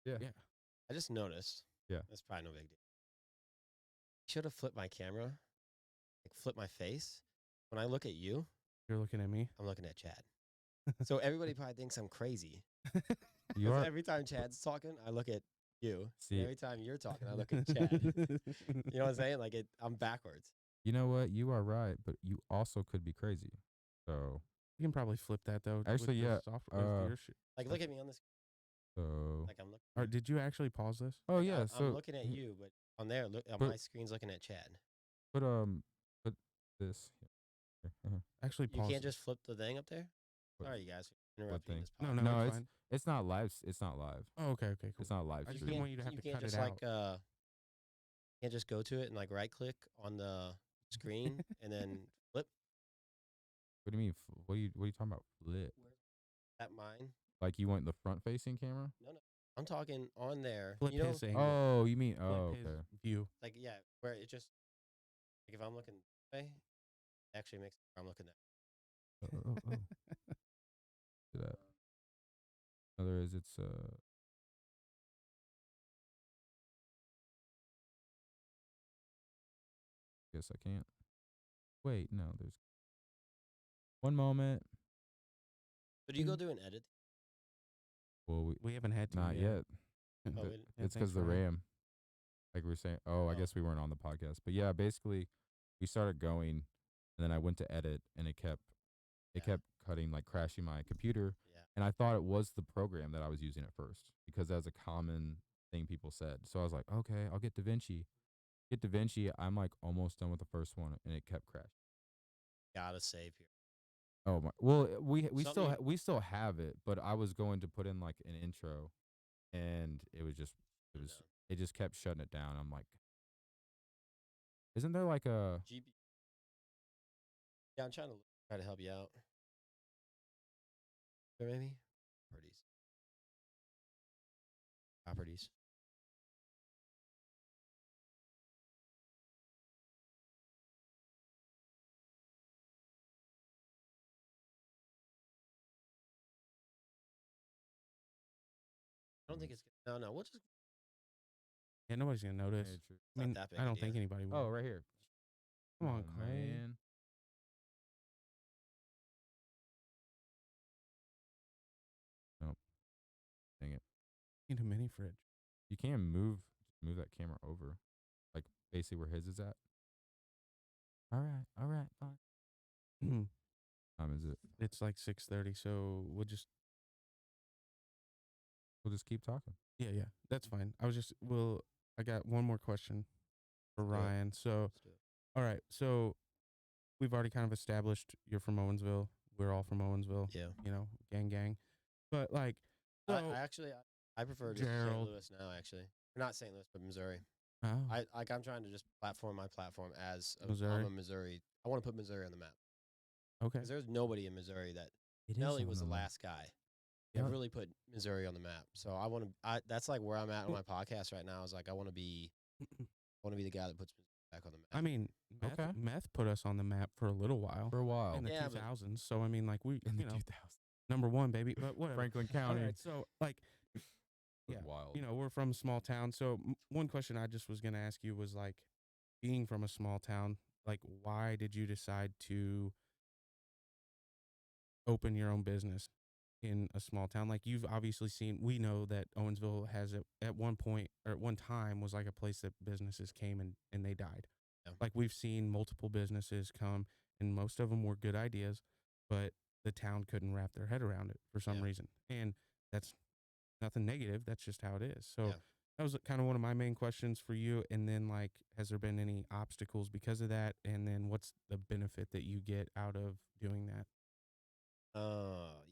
A: Yeah.
C: Yeah.
D: I just noticed.
A: Yeah.
D: That's probably no big deal. Should have flipped my camera, like flip my face. When I look at you,
C: You're looking at me.
D: I'm looking at Chad. So everybody probably thinks I'm crazy.
A: You
D: 'Cause
A: are.
D: every time Chad's talking, I look at you.
A: See-
D: And every time you're talking, I look at Chad. You know what I'm saying? Like I'm backwards.
A: You know what? You are right, but you also could be crazy. So
C: You can probably flip that though.
A: Actually,
C: with
A: yeah,
C: the software, with your shit.
D: Like look at me on this.
A: so.
D: Like I'm looking.
C: All right, did you actually pause this?
A: Oh
D: like,
A: yeah.
D: I'm
A: So
D: looking at you, but on there, look on
A: But-
D: my screen's looking at Chad.
A: put this. Here.
C: Actually,
D: You
C: pause.
D: can't just flip the thing up there.
A: What-
D: Sorry, you guys, for interrupting
A: thing?
D: this.
C: No,
D: podcast.
C: no,
A: No,
C: it's
A: it's
C: fine.
A: It's not live. It's not live.
C: Oh, okay, okay, cool.
A: It's not live
C: I just
A: stream.
C: didn't want you to have to
D: can't
C: cut it
D: just
C: out.
D: like can't just go to it and like right click on the screen and then flip.
A: What do you mean? What are you talking about? Flip?
D: That mine.
A: Like you want the front facing camera?
D: I'm talking on there.
C: Flip
D: you know,
C: his angle.
A: Oh, you mean
C: Flip his
A: okay.
C: view.
D: like yeah, where it just like if I'm looking this way, it actually makes it where I'm looking that.
A: Oh. Do that. Other is it's Guess I can't. Wait, no. There's one moment.
D: So do you go do an edit?
A: Well,
C: We haven't had to
A: not yet.
D: Oh,
A: The-
D: we didn't-
C: Yeah,
A: it's
C: thanks
A: because the
C: for
A: RAM. Like we were saying. Oh, I
D: Oh.
A: guess we weren't on the podcast. But yeah, basically, we started going, and then I went to edit, and it kept
D: Yeah.
A: cutting, like crashing my computer.
D: Yeah.
A: And I thought it was the program that I was using at first because that's a common thing people said. So I was like, okay, I'll get DaVinci. Get DaVinci. I'm like almost done with the first one, and it kept crashing.
D: Gotta save here.
A: Oh my! Well, we still
D: Something-
A: we still have it, but I was going to put in like an intro, and it just kept shutting it down. I'm like, isn't there like a
D: GB. Yeah, I'm try to help you out. Or maybe properties. I don't think it's no. We'll just
C: Yeah, nobody's gonna notice.
A: Yeah, true.
C: I mean,
D: not that big
C: I
D: a
C: don't think
D: deal.
C: anybody will.
A: Oh, right here.
C: Come on,
A: Oh,
C: Clay.
A: man. Nope. Dang it.
C: Need a mini fridge.
A: You can move that camera over, like basically where his is at. All right, fine. Time is it?
C: It's like 6:30, so we'll just
A: keep talking.
C: yeah, that's fine. I got one more question for
D: Let's do it.
C: Ryan. So,
D: Let's do it.
C: all right, so we've already kind of established you're from Owensville. We're all from Owensville.
D: Yeah.
C: Gang. But like, so
D: I prefer just St.
C: Gerald.
D: Louis now. Actually, not St. Louis, but Missouri.
C: Oh,
D: I'm trying to just platform my platform as
C: Missouri.
D: I'm a Missouri. I want to put Missouri on the map
C: okay.
D: because there's nobody in Missouri that
A: It
D: Nelly
A: on
D: was the
A: map.
D: last guy that
A: Yeah.
D: really put Missouri on the map. So I want to. That's like where I'm at on my podcast right now. Is like I want to be the guy that puts Missouri back on the map.
C: I mean,
A: Okay.
C: meth put us on the map for a little while
A: For a while.
C: in the
D: Yeah, but-
C: 2000s. So I mean, like we,
A: In the
C: you know,
A: 2000s.
C: number one, baby. But whatever.
A: Franklin
C: All
A: County.
C: right. So like,
A: Was
C: yeah,
A: wild.
C: you know, we're from a small town. So one question I just was gonna ask you was like, being from a small town, like, why did you decide to open your own business in a small town? Like, you've obviously seen, we know that Owensville has at one point or at one time was like a place that businesses came and they died.
D: Yeah.
C: Like, we've seen multiple businesses come and most of them were good ideas, but the town couldn't wrap their head around it for some
D: Yeah.
C: reason. And that's nothing negative. That's just how it is. So
D: Yeah.
C: that was kind of one of my main questions for you. And then, like, has there been any obstacles because of that? And then what's the benefit that you get out of doing that?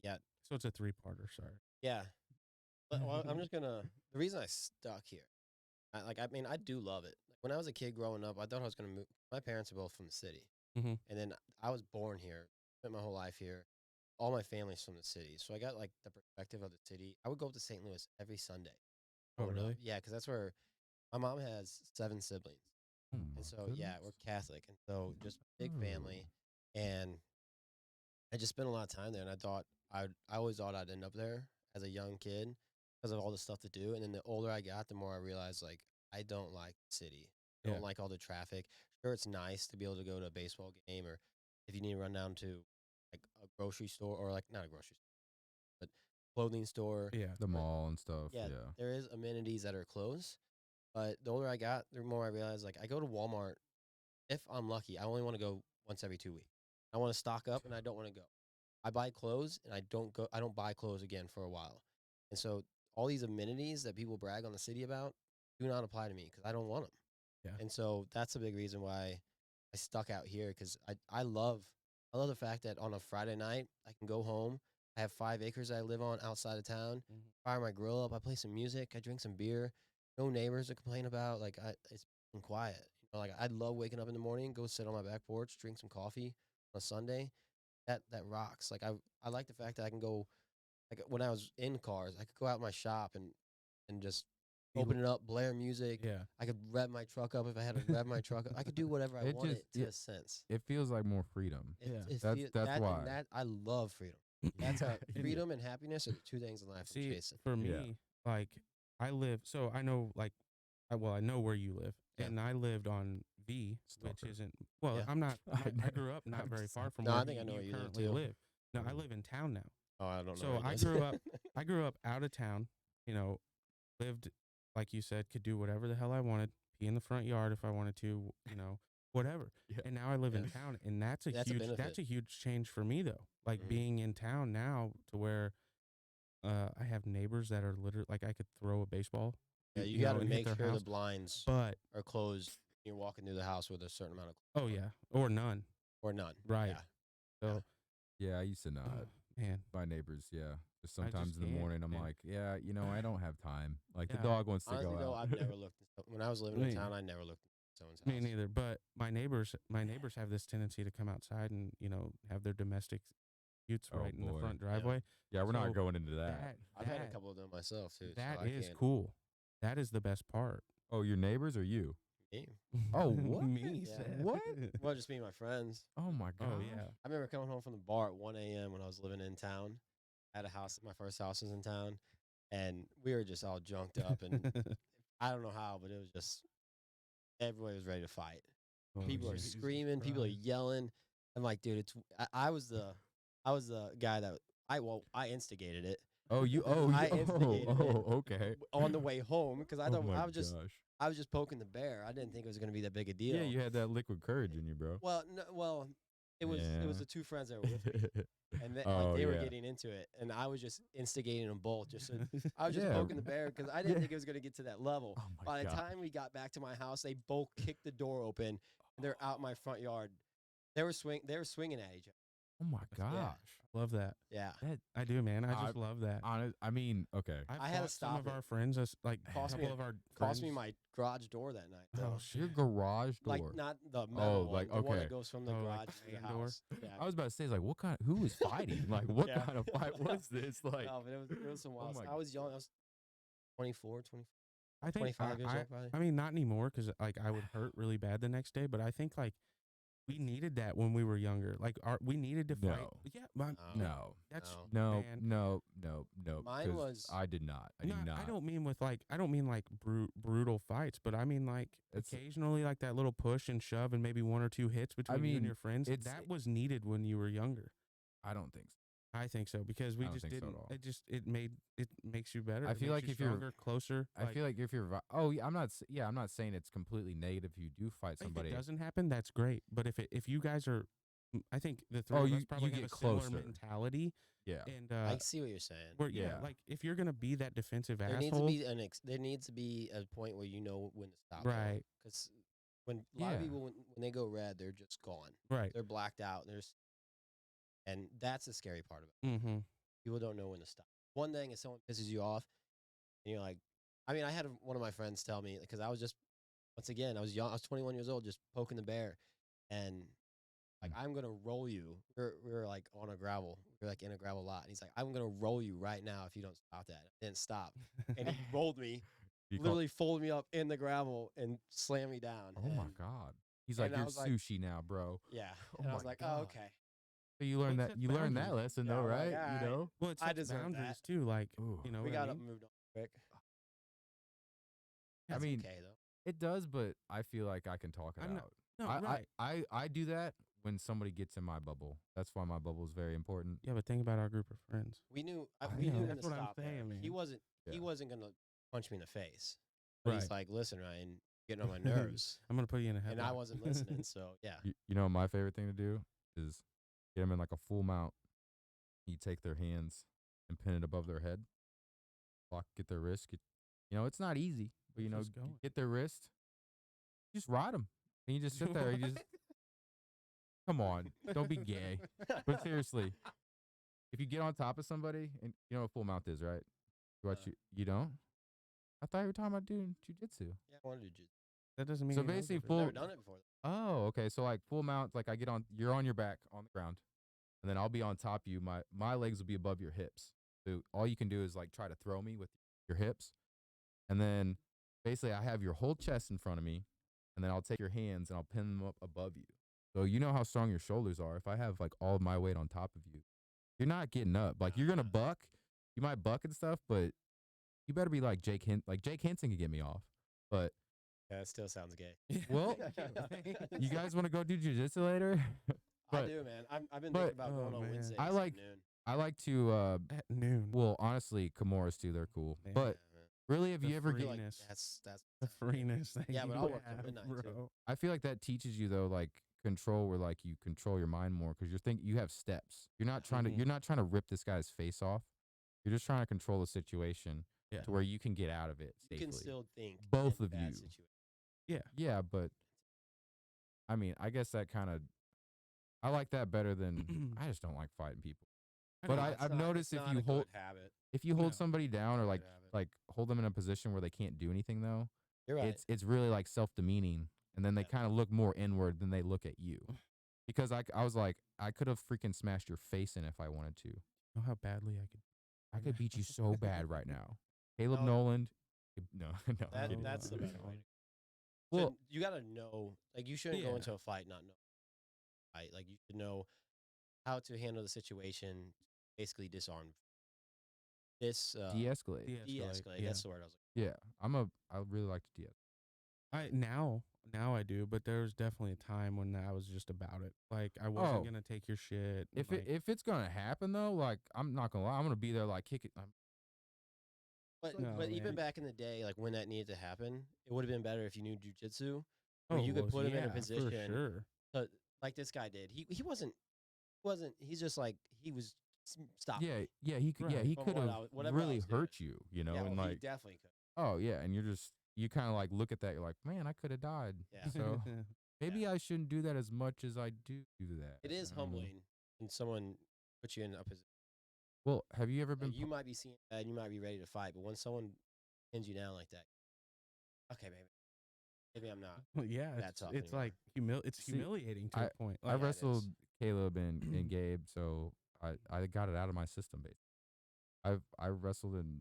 D: Yeah,
C: So it's a 3-parter. Sorry.
D: yeah. But well, I'm just gonna. The reason I stuck here, I mean, I do love it. Like, when I was a kid growing up, I thought I was gonna move. My parents are both from the city,
C: Mhm.
D: and then I was born here, spent my whole life here. All my family's from the city, so I got like the perspective of the city. I would go up to St. Louis every Sunday.
C: Oh,
D: growing up.
C: really?
D: Yeah, because that's where my mom has 7 siblings.
A: Oh my
D: And so, yeah, we're Catholic. And so just big family. And I just spent a lot of time there. And I always thought I'd end up there as a young kid because of all the stuff to do. And then the older I got, the more I realized, like, I don't like the city. I don't
C: Yeah.
D: like all the traffic. Sure, it's nice to be able to go to a baseball game or if you need to run down to like a grocery store or like not a grocery store, but clothing store.
C: Yeah.
A: The mall and stuff.
D: Yeah,
A: Yeah.
D: there is amenities that are close. But the older I got, the more I realized, like, I go to Walmart. If I'm lucky, I only want to go once every 2 weeks. I want to stock up, and I don't want to go. I buy clothes, and I don't buy clothes again for a while. And so all these amenities that people brag on the city about do not apply to me because I don't want them.
C: Yeah.
D: And so that's a big reason why I stuck out here because I love the fact that on a Friday night I can go home. I have 5 acres I live on outside of town.
C: Mhm.
D: Fire my grill up. I play some music. I drink some beer. No neighbors to complain about. Like it's been quiet. You know, like I love waking up in the morning, go sit on my back porch, drink some coffee on a Sunday. That rocks. Like I like the fact that I can go. Like when I was in cars, I could go out in my shop and just
C: Be
D: open it up, blare music.
C: Yeah.
D: I could rev my truck up if I had to rev my truck up. I could do whatever I
A: It
D: wanted
A: just-
D: to
A: yeah.
D: a sense.
A: It feels like more freedom. That's why.
D: That I love freedom. That's freedom and happiness are the 2 things in life I'm
C: See,
D: chasing.
C: for
A: Yeah.
C: me, like, I live, so I know, like, I know where you live,
D: Yeah.
C: and I lived on V, which
A: Stalker.
C: isn't, well,
D: Yeah.
C: I'm not,
A: I
C: I
A: know.
C: grew up not
A: I'm
C: very
A: just-
C: far from
D: No, I
C: where
D: think I know where you live,
C: currently
D: too.
C: live. No, I
A: Mm.
C: live in town now.
D: Oh, I don't know.
C: So
D: where it
C: I
D: is.
C: grew up out of town, you know, lived, like you said, could do whatever the hell I wanted, pee in the front yard if I wanted to, you know, whatever.
A: Yeah.
C: And now I live in
D: Yeah.
C: town, and that's a
D: That's a
C: huge,
D: benefit.
C: that's a huge change for me though. Like
D: Mhm.
C: being in town now to where I have neighbors that are literally like I could throw a baseball.
D: Yeah, you
C: know,
D: got to
C: and hit
D: make
C: their
D: sure
C: house.
D: the blinds
C: But
D: are closed. You're walking through the house with a certain amount of
C: oh yeah, or none.
D: or none.
C: Right.
D: Yeah.
C: So
A: Yeah, I used to not.
C: man,
A: My neighbors, yeah. Just
C: I
A: sometimes
C: just
A: in the
C: can't,
A: morning, I'm
C: man.
A: like, yeah, I don't have time. Like
C: Yeah.
A: the dog wants to
D: Honestly,
A: go
D: though,
A: out.
D: I've never looked. When I was living in
C: Me-
D: town, I never looked at someone's house.
C: me neither. But my neighbors have this tendency to come outside and have their domestic utes
A: Oh,
C: right in the
A: boy.
C: front driveway.
A: Yeah, we're
C: So
A: not going into that.
D: I've had a couple of them myself too.
C: That
D: so I
C: is
D: can't-
C: cool. That is the best part.
A: Oh, your neighbors or you?
D: Me.
A: Oh, what?
C: Me
D: Yeah.
C: said.
A: What?
D: Well, just me and my friends.
A: Oh my god.
C: Oh yeah.
D: I remember coming home from the bar at 1 a.m. when I was living in town. I had a house. My first house was in town, and we were just all junked up. And I don't know how, but it was just everybody was ready to fight.
C: Oh,
D: People are
C: Jesus
D: screaming. People are
C: Christ.
D: yelling. I'm like, dude, it's. I was the guy that I instigated it.
A: Oh,
D: I instigated it.
A: Okay.
D: On the way home because I
A: Oh
D: thought
A: my
D: I was just poking the bear. I didn't think it was going to be that big a deal.
A: Yeah, you had that liquid courage in you, bro.
D: Well, no, it was
A: Yeah.
D: the 2 friends that were with me, and
A: Oh,
D: they were
A: yeah.
D: getting into it, and I was just instigating them both. I was just
A: Yeah.
D: poking the bear because I didn't
A: Yeah.
D: think it was going to get to that level.
A: Oh my
D: By the
A: god.
D: time we got back to my house, they both kicked the door open, and they're out my front yard. They were swinging at each other.
A: Oh my gosh.
C: Love that.
D: Yeah.
C: I do, man. I just love that.
A: I mean, okay.
C: I've
D: I had to
C: fought some
D: stop
C: of
D: it.
C: our friends, like a
D: Cost me
C: couple of our
D: Cost me
C: friends-
D: my garage door that night.
C: Oh
D: though.
C: shit!
A: Your garage door.
D: Like not the metal one,
A: like,
D: the one
A: okay.
D: that goes from the
C: Oh, like
D: garage
C: the
D: to the
C: main door?
D: house. Yeah.
A: I was about to say, like, what kind? Who was fighting? Like, what
D: Yeah.
A: kind of fight was this? Like,
D: No, but it was some wild.
A: my
D: I was young. I was 24, 25.
C: I think
D: 25 years old, probably.
C: I mean, not anymore because like I would hurt really bad the next day. But I think like we needed that when we were younger. Like we needed to fight.
A: No.
C: Yeah,
A: no,
C: that's
A: no,
C: man.
A: no.
D: Mine
A: 'cause
D: was-
A: I did not. I
C: No,
A: do not.
C: I don't mean like brutal fights, but I mean like
A: It's-
C: occasionally like that little push and shove and maybe 1 or 2 hits between you
A: mean,
C: and your friends.
A: it's-
C: That was needed when you were younger.
A: I don't think so.
C: I think so because we
A: I don't
C: just
A: think so at
C: didn't.
A: all.
C: It makes you better.
A: I
C: It
A: feel
C: makes
A: like
C: you
A: if you're-
C: stronger, closer.
A: I feel like if you're, oh yeah, I'm not saying it's completely negative. If you do fight
C: if
A: somebody,
C: it doesn't happen, that's great. But if you guys are, I think the three
A: Oh,
C: of
A: you-
C: us probably
A: you
C: have
A: get
C: a similar
A: closer.
C: mentality.
A: yeah,
C: And
D: I see what you're saying.
C: yeah,
A: Yeah.
C: like if you're gonna be that defensive
D: There
C: asshole,
D: needs to be there needs to be a point where you know when to stop.
C: Right.
D: Because when a lot of
A: Yeah.
D: people when they go red, they're just gone.
C: right?
D: They're blacked out. And that's the scary part of it.
C: Mm-hmm.
D: People don't know when to stop. One thing is someone pisses you off, and you're like, I mean, I had one of my friends tell me because I was just, once again, I was young. I was 21 years old, just poking the bear, and like I'm gonna roll you. We were like on a gravel. We were like in a gravel lot, and he's like, I'm gonna roll you right now if you don't stop that. I didn't stop, and he rolled me,
A: You call-
D: literally folded me up in the gravel and slammed me down.
A: oh my
D: and-
A: god. He's like,
D: and I
A: you're
D: was like-
A: sushi now, bro.
D: Yeah,
A: Oh
D: and I was
A: my
D: like,
A: God.
D: oh okay.
A: So you learned
C: Well,
A: that.
C: it's
A: You
C: set
A: learned that
C: boundaries.
A: lesson
D: Yeah,
A: though,
D: we're like,
A: right?
D: "All
A: You
D: right."
A: know.
C: Well, it's
D: I deserve
C: boundaries
D: that.
C: too. Like
A: Ooh.
C: you know,
D: We
C: what
D: got
C: I
D: up
C: mean?
D: and moved on quick.
A: I
D: That's
A: mean,
D: okay though.
A: It does, but I feel like I can talk it
C: I'm not-
A: out.
C: No,
A: I,
C: right.
A: I do that when somebody gets in my bubble. That's why my bubble is very important.
C: Yeah, but think about our group of friends.
D: We knew
A: I
D: we
A: know.
D: knew when
C: That's
D: to
C: what I'm
D: stop there.
C: saying,
D: He
C: man.
D: wasn't
A: Yeah.
D: he wasn't gonna punch me in the face. But he's
C: Right.
D: like, listen, Ryan, getting on my nerves.
C: I'm gonna put you in a headlock.
D: And I wasn't listening, so yeah.
A: You know, my favorite thing to do is get them in like a full mount. You take their hands and pin it above their head. Get their wrist. You know, it's not easy, but you know,
C: Where's this going?
A: get their wrist. Just ride them, and you just sit there. You just come on, don't be gay. But seriously, if you get on top of somebody, and you know what full mount is, right? What you don't? I thought you were talking about doing jujitsu.
D: Yeah, I wanted to do
C: That doesn't mean
A: So
C: he knows
A: basically
C: it,
A: full-
D: I've never done it before.
A: Oh, okay. So like full mount, like you're on your back on the ground, and then I'll be on top of you. My legs will be above your hips. So all you can do is like try to throw me with your hips, and then basically I have your whole chest in front of me, and then I'll take your hands and I'll pin them up above you. So you know how strong your shoulders are. If I have like all of my weight on top of you, you're not getting up. Like you're gonna buck. You might buck and stuff, but you better be like Jake Henson can get me off. But
D: Yeah, it still sounds gay.
A: well, you guys want to go do jujitsu later?
D: I
A: but-
D: do, man. I've been
A: but-
D: thinking about going
C: oh,
D: on
C: man.
D: Wednesdays
A: I
D: at
A: like-
D: noon.
A: I like to.
C: at noon.
A: Well, honestly, Kimuras too. They're cool.
C: Man.
A: But
D: Yeah, man.
A: really, have
C: The
A: you ever
D: I feel
A: get?
D: like
C: freeness.
D: that's
C: the freeness that
D: Yeah,
C: you
D: but I'll work till
C: have,
D: midnight, too.
C: bro.
A: I feel like that teaches you though, like control, where like you control your mind more because you have steps. You're not trying to.
C: Mhm.
A: You're not trying to rip this guy's face off. You're just trying to control the situation
C: Yeah.
A: to where you can get out of it
D: you
A: safely.
D: can still think
A: Both
D: in
A: of
D: bad
A: you.
D: situations.
A: Yeah, but I mean, I guess that kind of. I like that better than I just don't like fighting people. But
C: know,
A: I've noticed if you hold
D: habit.
C: No.
A: somebody down or
D: Good
A: like hold them in a position where they can't do anything though,
D: You're right.
A: it's really like self-demeaning, and then they
D: Yeah.
A: kind of look more inward than they look at you. Because I was like, I could have freaking smashed your face in if I wanted to.
C: know how badly I could.
A: I could beat you so bad right now. Caleb
D: No.
A: Noland. No, no. I'm kidding.
D: That's the better way.
A: Well,
D: Well, you gotta know. Like you shouldn't
C: Yeah.
D: go into a fight not know. Fight. Like you should know how to handle the situation. Basically, disarm.
A: de-escalate.
D: De-escalate.
C: Yeah.
D: That's the word I was
A: Yeah, I really like to de-escalate.
C: Now I do, but there was definitely a time when I was just about it. Like I wasn't
A: Oh.
C: gonna take your shit.
A: If it's gonna happen though, like I'm not gonna lie, I'm gonna be there like kick it.
D: But
C: No,
D: even
C: man.
D: back in the day, like when that needed to happen, it would have been better if you knew jujitsu.
C: oh,
D: you could
C: well,
D: put him in a
C: yeah,
D: position
C: for sure.
D: like this guy did. He wasn't. He's just like he was. Stop.
A: Yeah, yeah, he could. Yeah,
C: Right.
A: he
D: From
A: could
D: what
A: have
D: I was- whatever I
A: really
D: was doing.
A: hurt you. You know,
D: Yeah,
A: and
D: well, he
A: like,
D: definitely could.
A: oh yeah, and you kind of like look at that. You're like, man, I could have died.
D: Yeah.
A: So maybe I shouldn't do that as much as I do that.
D: It is
A: I don't know.
D: humbling when someone puts you in a position.
A: Well, have you ever been?
D: Like, you might be seeing that and you might be ready to fight, but when someone pins you down like that, okay, maybe I'm not.
C: Well, yeah,
D: That tough
C: it's
D: anymore.
C: like it's
A: See,
C: humiliating to
A: I
C: a point.
A: I
C: Like,
D: Yeah, it
A: wrestled
D: is.
A: Caleb and Gabe, so I got it out of my system. Basically, I wrestled and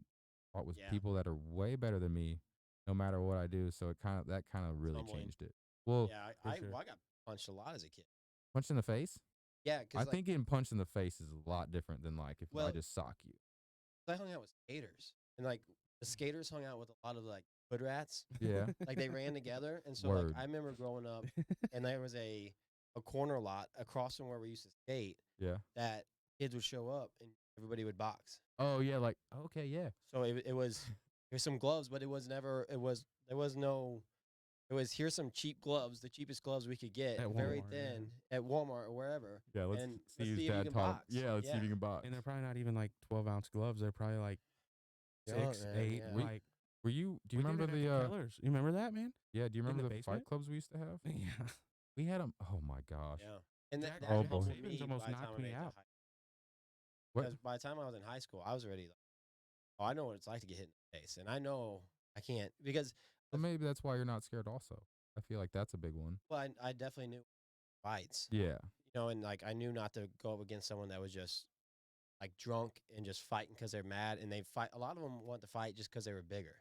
A: fought with
D: Yeah,
A: people that are way better than me, no matter what I do. So that kind of
D: it's
A: really
D: humbling.
A: changed it. Well,
D: Yeah,
C: for sure.
D: I got punched a lot as a kid.
A: punch in the face.
D: Yeah,
A: I
D: because like,
A: think getting punched in the face is a lot different than like if I
D: well,
A: just sock you.
D: I hung out with skaters, and like the skaters hung out with a lot of like hood rats.
A: Yeah.
D: Like they ran together, and so like
A: Word.
D: I remember growing up, and there was a corner lot across from where we used to skate
A: Yeah.
D: that kids would show up and everybody would box.
A: Oh yeah. Like okay. Yeah.
D: So it was here's some gloves, but it was never there was no it was here's some cheap gloves, the cheapest gloves we could get,
C: At
D: very
C: Walmart,
D: thin at Walmart or wherever.
A: Yeah. Let's
D: And
A: see
D: let's
A: his
D: see if you
A: dad
D: can
A: talk.
D: box.
A: Yeah. Let's see if you can box.
C: and they're probably not even like 12-ounce gloves. They're probably like
D: Yeah,
C: 6,
D: man,
C: 8.
D: yeah.
C: Like,
A: Were you? Do you
C: we did
A: remember
C: it at
A: the?
C: Killers. You remember that, man?
A: Yeah. Do you
C: in
A: remember
C: the
A: the fight
C: basement?
A: clubs we used to have?
C: Yeah.
A: We had them. Oh my gosh.
D: Yeah. And
C: Jack
D: that
A: Oh,
D: humbled
A: boy.
D: me
C: almost
D: by the time
C: knocked
D: I
C: me
D: made it to
C: out.
A: What?
D: because by the time I was in high school, I was already like, oh, I know what it's like to get hit in the face, and I know I can't because
A: Well, maybe that's why you're not scared. Also, I feel like that's a big one.
D: well, I definitely knew fights,
A: Yeah.
D: and like I knew not to go up against someone that was just like drunk and just fighting because they're mad, and they fight. A lot of them want to fight just because they were bigger.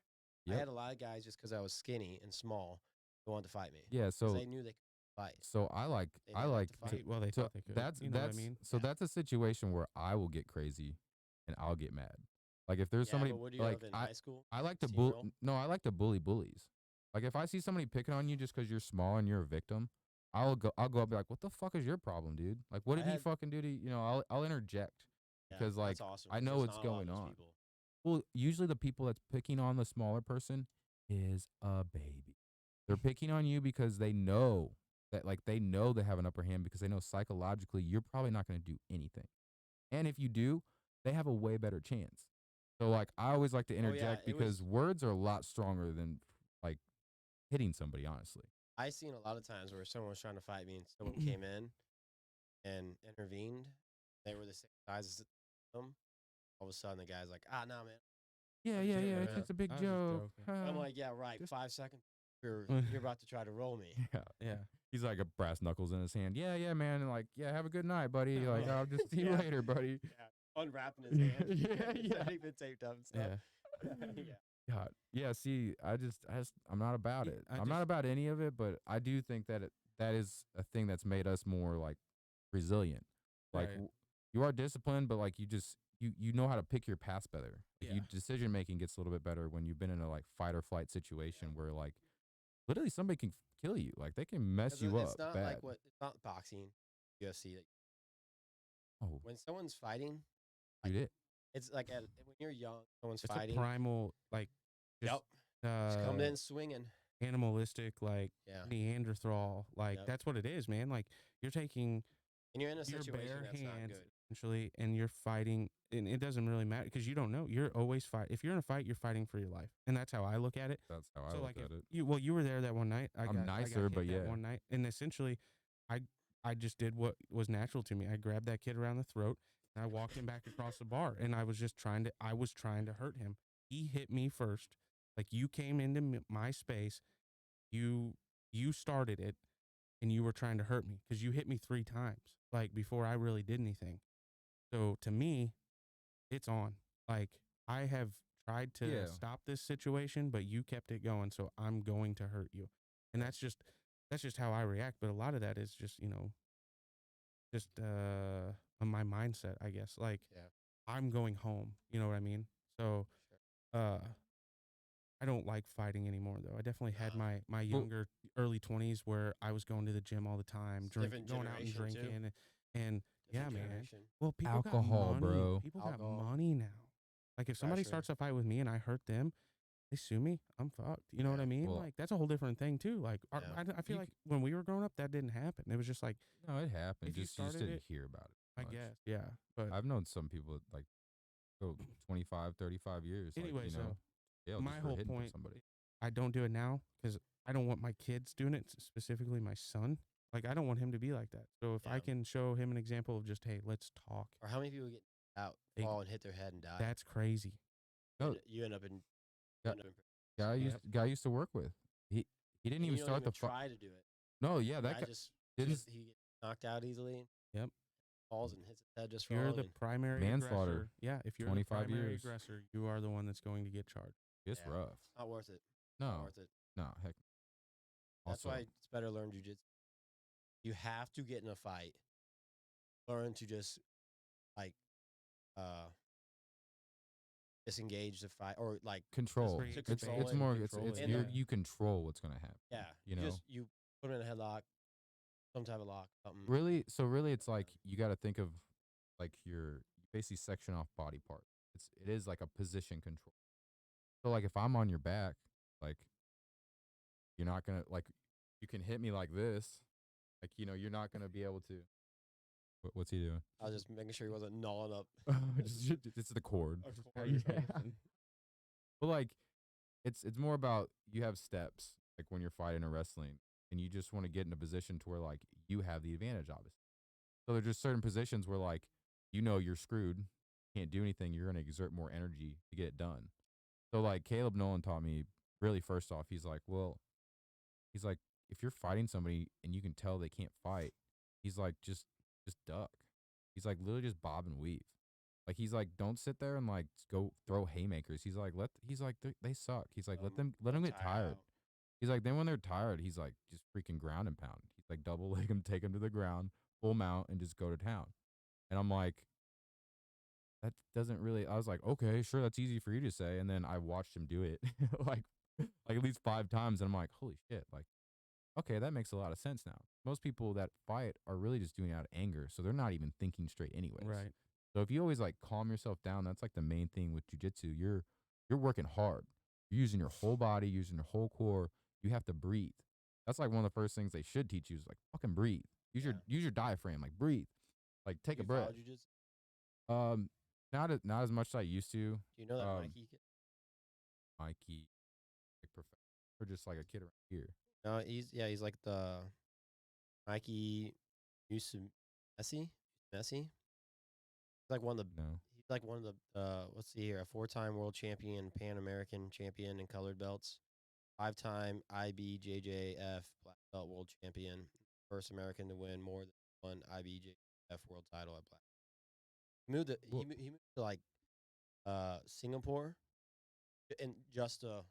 D: I
A: Yep.
D: had a lot of guys just because I was skinny and small who wanted to fight me
A: Yeah.
D: because
A: So
D: they knew they could fight.
A: I like
D: They
A: I
D: didn't
A: like
D: to
A: to-
D: fight.
C: Well, they
A: so
C: thought they could.
A: that's
C: You know
A: that's
C: what I mean?
A: so
D: Yeah.
A: that's a situation where I will get crazy and I'll get mad. Like if there's
D: Yeah,
A: somebody
D: but would you
A: like
D: have in high school?
A: I like to
D: Steamroll?
A: no, I like to bully bullies. Like if I see somebody picking on you just because you're small and you're a victim, I'll go up and be like, what the fuck is your problem, dude? Like what
D: I
A: did he
D: had-
A: fucking do to you? You know, I'll interject
D: Yeah,
A: because like
D: that's awesome,
A: I
D: 'cause
A: know
D: there's
A: what's
D: not a lot of
A: going
D: those
A: on.
D: people.
A: Well, usually the people that's picking on the smaller person is a baby. They're picking on you because they know that they know they have an upper hand because they know psychologically you're probably not going to do anything. And if you do, they have a way better chance. So like I always like to interject
D: it
A: because
D: was-
A: words are a lot stronger than like hitting somebody, honestly.
D: I seen a lot of times where someone was trying to fight me and someone came in and intervened. They were the same size as them. All of a sudden, the guy's like, "No, man."
A: Yeah,
D: I'm
A: yeah,
D: just
A: yeah.
D: joking,
A: It's
D: man.
A: just a big
C: I was just
A: joke.
C: joking.
D: I'm like, "Yeah, right.
A: just-
D: 5 seconds. You're about to try to roll me."
A: yeah.
C: Yeah.
A: He's like a brass knuckles in his hand. Yeah, yeah, man. And like, yeah, have a good night, buddy. Like,
D: Yeah.
A: I'll just see you
D: Yeah.
A: later, buddy.
D: Yeah, unwrapping his hand.
A: Yeah,
D: It's
A: yeah.
D: not even taped up and stuff.
C: Yeah.
D: Yeah.
A: God, yeah. See, I'm not about
C: Yeah,
A: it.
C: I
A: I'm not
C: just-
A: about any of it, but I do think that that is a thing that's made us more like resilient. Like
C: Right.
A: you are disciplined, but like you know how to pick your paths better. Like,
C: Yeah.
A: decision making gets a little bit better when you've been in a like fight or flight situation where like literally somebody can kill you. Like they can mess
D: 'Cause
A: you
D: it's
A: up
D: not
A: bad.
D: like it's not boxing, UFC.
A: Oh,
D: When someone's fighting,
A: dude, it.
D: it's like when you're young, someone's
C: It's
D: fighting.
C: a primal, like, just,
D: Yep. Just come
C: uh,
D: in swinging.
C: animalistic, like,
D: Yeah.
C: Neanderthal. Like,
D: Yep.
C: that's what it is, man. Like, you're taking
D: And you're in a
C: your
D: situation
C: bare
D: that's not
C: hands,
D: good.
C: essentially, and you're fighting, and it doesn't really matter because you don't know. You're always fight. If you're in a fight, you're fighting for your life, and that's how I look at it.
A: That's how I
C: So
A: look
C: like,
A: at it.
C: you were there that one night. I
A: I'm
C: got
A: nicer,
C: hit
A: but
C: that
A: yeah.
C: one night, and essentially, I just did what was natural to me. I grabbed that kid around the throat, and I walked him back across the bar, and I was trying to hurt him. He hit me first. Like, you came into my space, you started it, and you were trying to hurt me because you hit me 3 times, like, before I really did anything. So to me, it's on. Like, I have tried to
A: Yeah.
C: stop this situation, but you kept it going, so I'm going to hurt you. And that's just how I react. But a lot of that is just, my mindset, I guess. Like,
D: Yeah.
C: I'm going home. You know what I mean? So, I don't like fighting anymore, though. I definitely had my younger early 20s where I was going to the gym all the time,
D: It's a different
C: going out and
D: generation, too.
C: drinking, and yeah,
D: Different
C: man.
D: generation.
C: Well, people
A: Alcohol,
C: got money.
A: bro.
C: People
D: Alcohol.
C: got money now. Like, if somebody
D: Pressure.
C: starts a fight with me and I hurt them, they sue me, I'm fucked. You know what
D: Yeah.
C: I mean?
A: Well-
C: Like, that's a whole different thing too. Like,
D: Yeah.
C: I feel
A: You
C: like when we were growing up, that didn't happen. It was just like,
A: No, it happened.
C: If you
A: You just
C: started
A: didn't
C: it,
A: hear about it.
C: I
A: much.
C: guess, yeah. But
A: I've known some people that, like go 25, 35 years.
C: Anyway,
A: like, you know,
C: so
A: jail
C: my
A: just for
C: whole
A: hitting
C: point,
A: somebody.
C: I don't do it now because I don't want my kids doing it, specifically my son. Like, I don't want him to be like that. So if I
D: Yeah.
C: can show him an example of just, hey, let's talk,
D: Or how many people get out,
C: Ex-
D: fall, and hit their head and die?
C: that's crazy.
A: No,
D: You end up in.
A: Gu-
D: End up in prison.
A: guy I used to work with. He didn't
D: And
A: even
D: you don't
A: start
D: even
A: the fight.
D: try to do it.
A: No, yeah,
D: The
A: that
D: guy
A: guy
D: just
A: didn't.
D: he gets knocked out easily.
C: Yep.
D: Falls and hits his head just
C: If you're
D: wrong.
C: the
D: and
C: primary
A: Manslaughter,
C: aggressor, yeah, if you're the
A: 25
C: primary
A: years.
C: aggressor, you are the one that's going to get charged.
A: It's
D: Yeah.
A: rough.
D: Not worth it. Not
A: No,
D: worth it.
A: no, heck.
D: That's
A: Also,
D: why it's better to learn jujitsu. You have to get in a fight. Learn to just like disengage the fight or like
A: control.
C: free
A: It's
D: control
A: it's
D: it,
A: more
C: control
A: it's
C: it,
A: you
C: yeah.
A: you control what's gonna happen.
D: yeah.
A: You know,
D: you put him in a headlock, some type of lock, something.
A: really. So really, it's like you got to think of like you basically section off body part. It is like a position control. So like if I'm on your back, like you're not gonna like you can hit me like this, like you're not gonna be able to. What's he doing?
D: I was just making sure he wasn't gnawing up.
A: It's the cord.
D: a
C: How
D: cord
C: you
D: or
A: Yeah.
D: something.
A: But like it's more about you have steps like when you're fighting or wrestling and you just want to get in a position to where like you have the advantage obviously. So there's just certain positions where like you're screwed, can't do anything, you're gonna exert more energy to get it done. So like Caleb Nolan taught me really first off, he's like, if you're fighting somebody and you can tell they can't fight, he's like just duck. He's like literally just bob and weave. Like he's like, don't sit there and like go throw haymakers. He's like, they suck. He's like, let them get
D: tire
A: tired.
D: out.
A: He's like, then when they're tired, he's like, just freaking ground and pound. He's like, double leg him, take him to the ground, full mount, and just go to town. And I'm like, that doesn't really. I was like, okay, sure, that's easy for you to say. And then I watched him do it like at least 5 times, and I'm like, holy shit, like, okay, that makes a lot of sense now. Most people that fight are really just doing it out of anger, so they're not even thinking straight anyways.
C: Right.
A: So if you always like calm yourself down, that's like the main thing with jujitsu. You're working hard. You're using your whole body, using your whole core. You have to breathe. That's like one of the first things they should teach you is like fucking breathe. Use your diaphragm, like breathe. Like take a
D: You
A: breath.
D: follow jujitsu?
A: Not as much as I used to.
D: Do you know that Mikey?
A: Mikey, like or just like a kid around here.
D: No, he's like the Mikey Messi. He's like one of the.
A: No.
D: He's like one of the. Let's see here, a 4-time world champion, Pan American champion in colored belts, 5-time IBJJF black belt world champion, first American to win more than one IBJJF world title at black. He moved to like Singapore, and just to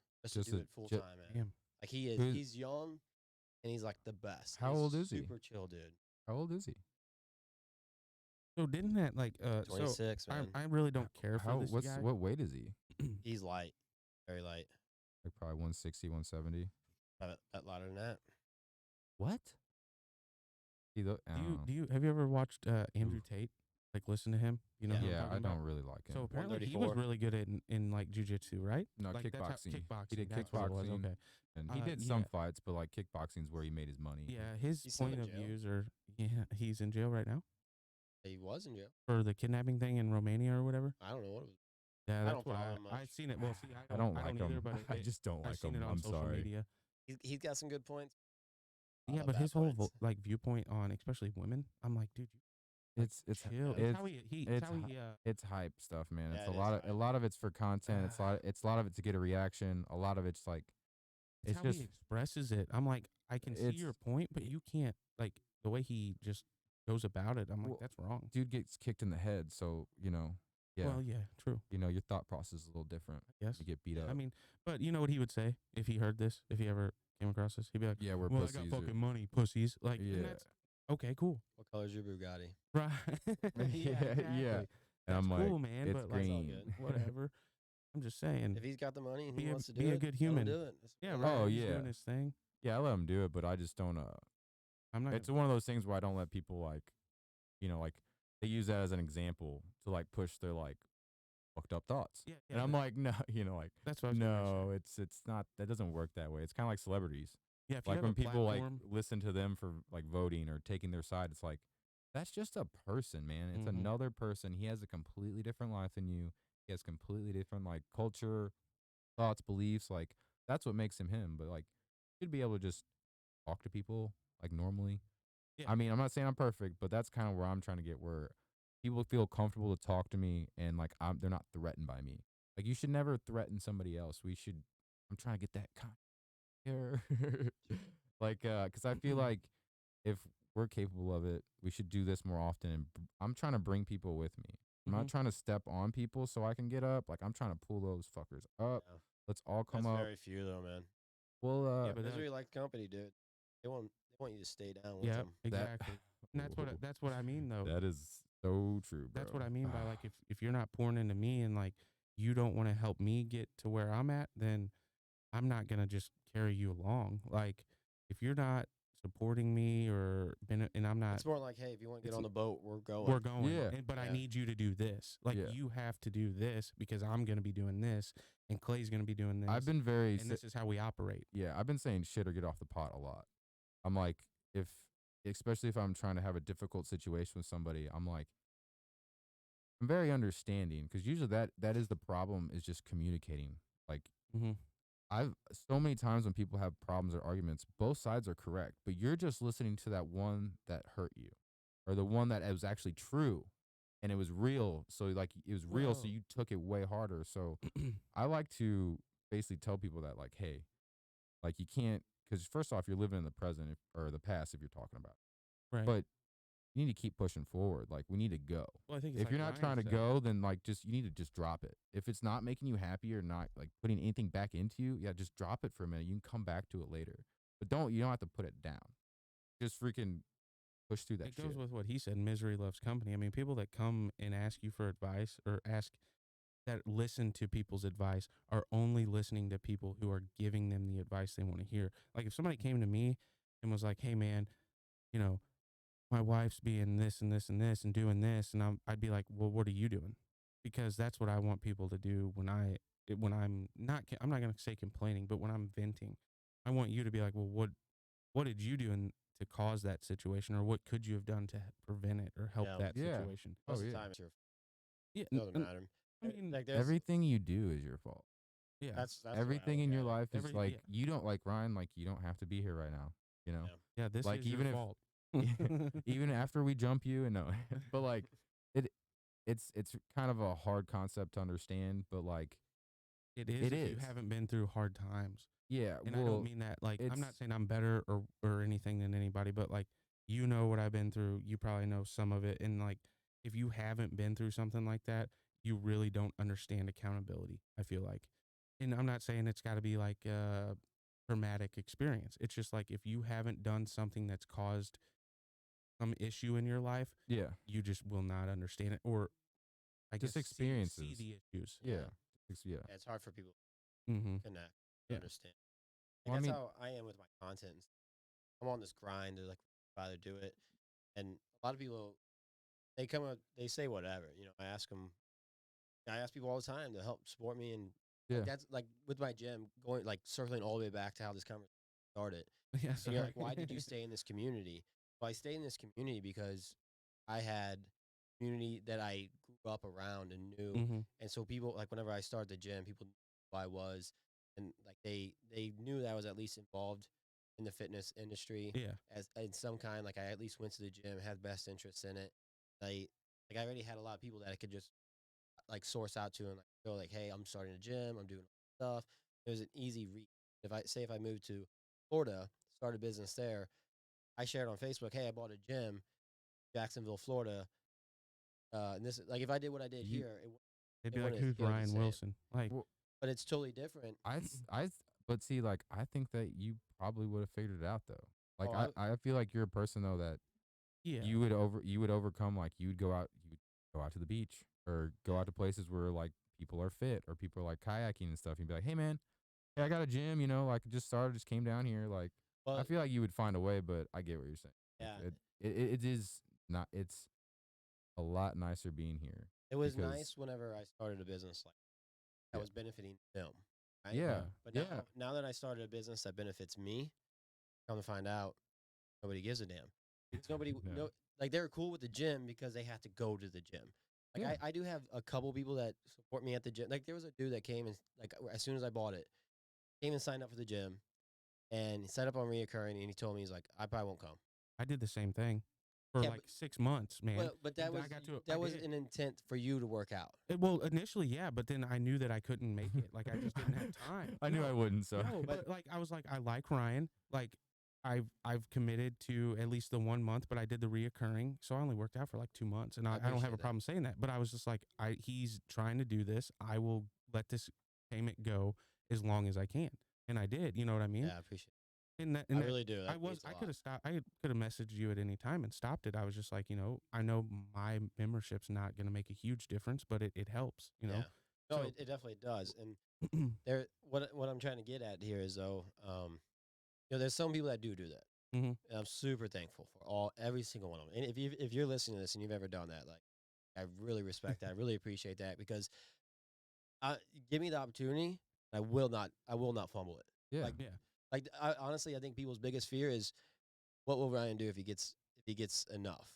D: do it full time, man.
C: Damn.
D: Like he's young, and he's like the best.
A: How
D: He's
A: old is he?
D: Super chill, dude.
A: How old is he?
C: So didn't that like
D: 26,
C: so
D: man.
C: I really don't care for this guy.
A: What weight is he?
D: He's light, very light.
A: Like probably 160, 170.
D: Bet lighter than that.
A: What? I don't
C: Do you have you ever watched Andrew
A: Oof.
C: Tate? Like listen to him? You know who I'm
A: Yeah,
C: talking
A: I
C: about?
A: don't really like him.
C: So apparently he was
D: 134.
C: really good in like jujitsu, right?
A: No,
C: Like, that's how-
A: kickboxing.
C: kickboxing.
A: He did
C: that's what it was,
A: kickboxing.
C: Okay.
A: And he did some
C: yeah.
A: fights, but like kickboxing's where he made his money.
C: Yeah, his
D: He's still
C: point
D: in
C: of
D: jail.
C: views are he's in jail right now
D: He was in jail.
C: for the kidnapping thing in Romania or whatever.
D: I don't know what it was.
C: Yeah,
D: I
C: that's
D: don't
C: what
D: follow him much.
C: I've seen it. Well, see,
A: I don't like
C: either,
A: him.
C: but
A: I just don't
C: I've
A: like
C: seen
A: him.
C: it on
A: I'm
C: social
A: sorry.
C: media.
D: He's got some good points. a
C: Yeah,
D: lot of
C: but
D: bad
C: his whole
D: points.
C: like viewpoint on especially women, I'm like, dude,
A: It's
C: chill.
A: it's
C: how he
A: it's
C: how he
A: it's hype stuff, man.
D: Yeah,
A: It's
D: it is
A: a
D: hype.
A: lot of it's for content. It's a lot of it to get a reaction. A lot of it's like
C: it's
A: it's
C: how
A: just
C: he expresses it. I'm like, I can see
A: it's-
C: your point, but you can't like the way he just goes about it. I'm like,
A: Well,
C: that's wrong.
A: dude gets kicked in the head, so yeah.
C: Well, yeah, true.
A: Your thought process is a little different.
C: Yes.
A: You get beat up.
C: I mean, but you know what he would say if he heard this, if he ever came across this, he'd be like,
A: yeah, we're
C: "Well,
A: pussies.
C: I
A: or-
C: got fucking money, pussies." Like, and
A: yeah,
C: that's okay, cool,
D: What color's your Bugatti?
C: right?
A: yeah,
C: exactly.
A: yeah. And
C: That's
A: I'm
C: cool,
A: like,
C: man.
A: it's
C: But like,
A: green.
D: good.
C: whatever. I'm just saying.
D: If he's got the money and
C: Be
D: he
C: a-
D: wants to do
C: be a
D: it,
C: good
D: let him
C: human.
D: do it.
C: Yeah,
D: fine.
C: right.
A: Oh,
C: he's
A: yeah.
C: doing his thing.
A: Yeah, I let him do it, but I just don't.
C: I'm not.
A: It's one of those things where I don't let people like they use that as an example to like push their like fucked up thoughts.
C: yeah,
A: And I'm like, no, like
C: that's what I was gonna say.
A: no, it's not. That doesn't work that way. It's kind of like celebrities.
C: Yeah, if you
A: Like
C: have
A: when
C: a
A: people like
C: platform,
A: listen to them for like voting or taking their side, it's like that's just a person, man. It's
C: Mhm.
A: another person. He has a completely different life than you. He has completely different like culture, thoughts, beliefs. Like that's what makes him him. But like, you should be able to just talk to people like normally.
C: Yeah.
A: I mean, I'm not saying I'm perfect, but that's kind of where I'm trying to get, where people feel comfortable to talk to me and like they're not threatened by me. Like you should never threaten somebody else. I'm trying to get that kind of like, cause I feel like if we're capable of it, we should do this more often. And I'm trying to bring people with me. I'm not trying to step on people so I can get up. Like I'm trying to pull those fuckers up.
D: Yeah.
A: Let's all come
D: That's
A: up.
D: very few though, man.
A: Well,
C: Yeah, but
D: Misery like company, dude. They want you to stay down with
C: yeah,
D: them.
C: exactly. And that's what I mean though.
A: that is so true, bro.
C: That's what I mean by like if you're not pouring into me and like you don't want to help me get to where I'm at, then I'm not gonna just carry you along. Like if you're not supporting me and I'm not,
D: It's more like, hey, if you want to get on the boat, we're going.
C: we're going.
A: Yeah.
C: But I
D: Yeah.
C: need you to do this. Like
A: Yeah.
C: you have to do this because I'm gonna be doing this and Clay's gonna be doing this.
A: I've been very
C: and this is how we operate.
A: yeah, I've been saying shit or get off the pot a lot. I'm like, especially if I'm trying to have a difficult situation with somebody, I'm like, I'm very understanding, because usually that is the problem, is just communicating. Like
C: Mm-hmm.
A: I've so many times when people have problems or arguments, both sides are correct, but you're just listening to that one that hurt you, or the one that was actually true, and it was real. So like it was real, so
C: Well-
A: you took it way harder. So I like to basically tell people that, like, hey, like you can't, because first off, you're living in the present or the past if you're talking about,
C: Right.
A: but you need to keep pushing forward. Like we need to go.
C: Well, I think it's
A: If
C: like
A: you're not
C: Ryan
A: trying to
C: said.
A: go, then like you need to just drop it. If it's not making you happy or not like putting anything back into you, yeah, just drop it for a minute. You can come back to it later, but you don't have to put it down. Just freaking push through that
C: It
A: shit.
C: goes with what he said. Misery loves company. I mean, people that come and ask you for advice or that listen to people's advice are only listening to people who are giving them the advice they want to hear. Like if somebody came to me and was like, "Hey, man, you know, my wife's being this and this and this and doing this," and I'd be like, "Well, what are you doing?" Because that's what I want people to do when I'm not going to say complaining, but when I'm venting, I want you to be like, "Well, what did you do to cause that situation, or what could you have done to prevent it or help
D: Yeah.
C: that
A: Yeah.
C: situation?"
D: Most
A: Oh,
D: of the
A: yeah.
D: time, it's your
C: Yeah,
D: doesn't matter.
C: I mean,
D: Like there's
A: Everything you do is your fault.
C: yeah,
D: that's what I
A: Everything
D: look
A: in your
D: at it.
A: life is
C: Every-
A: like,
C: yeah.
A: you don't, like Ryan, like you don't have to be here right now. You know,
D: Yeah.
C: yeah. This
A: like,
C: is
A: even
C: your
A: if-
C: fault.
A: even after we jump you, and no, but like it's kind of a hard concept to understand, but like
C: It is
A: It
C: if you
A: is.
C: haven't been through hard times.
A: yeah,
C: And I
A: well,
C: don't mean that like I'm
A: it's-
C: not saying I'm better or anything than anybody, but like you know what I've been through. You probably know some of it. And like if you haven't been through something like that, you really don't understand accountability, I feel like. And I'm not saying it's gotta be like a traumatic experience. It's just like if you haven't done something that's caused some issue in your life,
A: yeah,
C: you just will not understand it. Or I
A: Just
C: guess see
A: experiences.
C: the issues.
A: yeah, yeah.
D: Yeah, it's hard for people
C: Mm-hmm.
D: to connect,
C: Yeah.
D: understand.
A: Well, I
D: Like, that's
A: mean-
D: how I am with my content. And stuff. I'm on this grind to like rather do it, and a lot of people they come up, they say whatever. You know, I ask people all the time to help support me, and
A: Yeah.
D: like, that's like with my gym going like circling all the way back to how this conversation started.
C: Yeah.
D: And you're like,
C: sorry.
D: why did you stay in this community? Well, I stayed in this community because I had community that I grew up around and knew.
C: Mhm.
D: And so people like whenever I started the gym, people knew who I was, and like they knew that I was at least involved in the fitness industry
C: Yeah.
D: as in some kind. Like I at least went to the gym, had best interests in it. I already had a lot of people that I could just like source out to and like go like, hey, I'm starting a gym, I'm doing stuff. It was an easy reach. If I moved to Florida, start a business there, I shared on Facebook, hey, I bought a gym, Jacksonville, Florida. And this like if I did what I did
A: You-
D: here,
C: They'd be
D: It
C: like,
D: wouldn't
C: "Who's
D: feel the
C: Ryan
D: same.
C: Wilson?" Like,
A: Well,
D: but it's totally different.
A: but see, like I think that you probably would have figured it out though. Like
D: Oh,
A: I feel like you're a person though that
C: yeah,
A: you would overcome. Like you would go out to the beach or go out to places where like people are fit or people are like kayaking and stuff. You'd be like, hey man, hey, I got a gym, like just came down here. Like I
D: But
A: feel like you would find a way, but I get what you're saying. Like,
D: yeah,
A: it is not. It's a lot nicer being here.
D: it was
A: because-
D: nice whenever I started a business like that
A: Yeah.
D: was benefiting them. Right?
A: Yeah,
D: But
A: yeah.
D: now that I started a business that benefits me, come to find out, nobody gives a damn. Because nobody,
A: No.
D: no, like they were cool with the gym because they had to go to the gym. Like
A: Yeah.
D: I do have a couple people that support me at the gym. Like there was a dude that came and like as soon as I bought it, came and signed up for the gym, and he signed up on reoccurring, and he told me he's like, I probably won't come.
C: I did the same thing for
D: Yeah,
C: like 6 months, man.
D: but that
C: And
D: was
C: I got to I
D: that was
C: did.
D: an intent for you to work out.
C: Well, initially, yeah, but then I knew that I couldn't make it. Like I just didn't have time.
A: I knew I
C: No,
A: wouldn't. So
C: no, but like I was like, I like Ryan. Like I've committed to at least the 1 month, but I did the reoccurring, so I only worked out for like 2 months, and I don't have
D: appreciate
C: a
D: that.
C: problem saying that. But I was just like, he's trying to do this. I will let this payment go as long as I can, and I did. You know what I mean?
D: Yeah, I appreciate
C: And
D: it. I really do. That means a
C: I
D: lot.
C: could have stopped. I could have messaged you at any time and stopped it. I was just like, I know my membership's not going to make a huge difference, but it helps.
D: Yeah. No,
C: So
D: it definitely does. And what I'm trying to get at here is though, there's some people that do that.
C: hmm
D: And I'm super thankful for every single one of them. And if you're listening to this and you've ever done that, like I really respect that. I really appreciate that because give me the opportunity, I will not fumble it.
A: yeah,
D: Like
C: yeah,
D: honestly, I think people's biggest fear is what will Ryan do if he gets enough?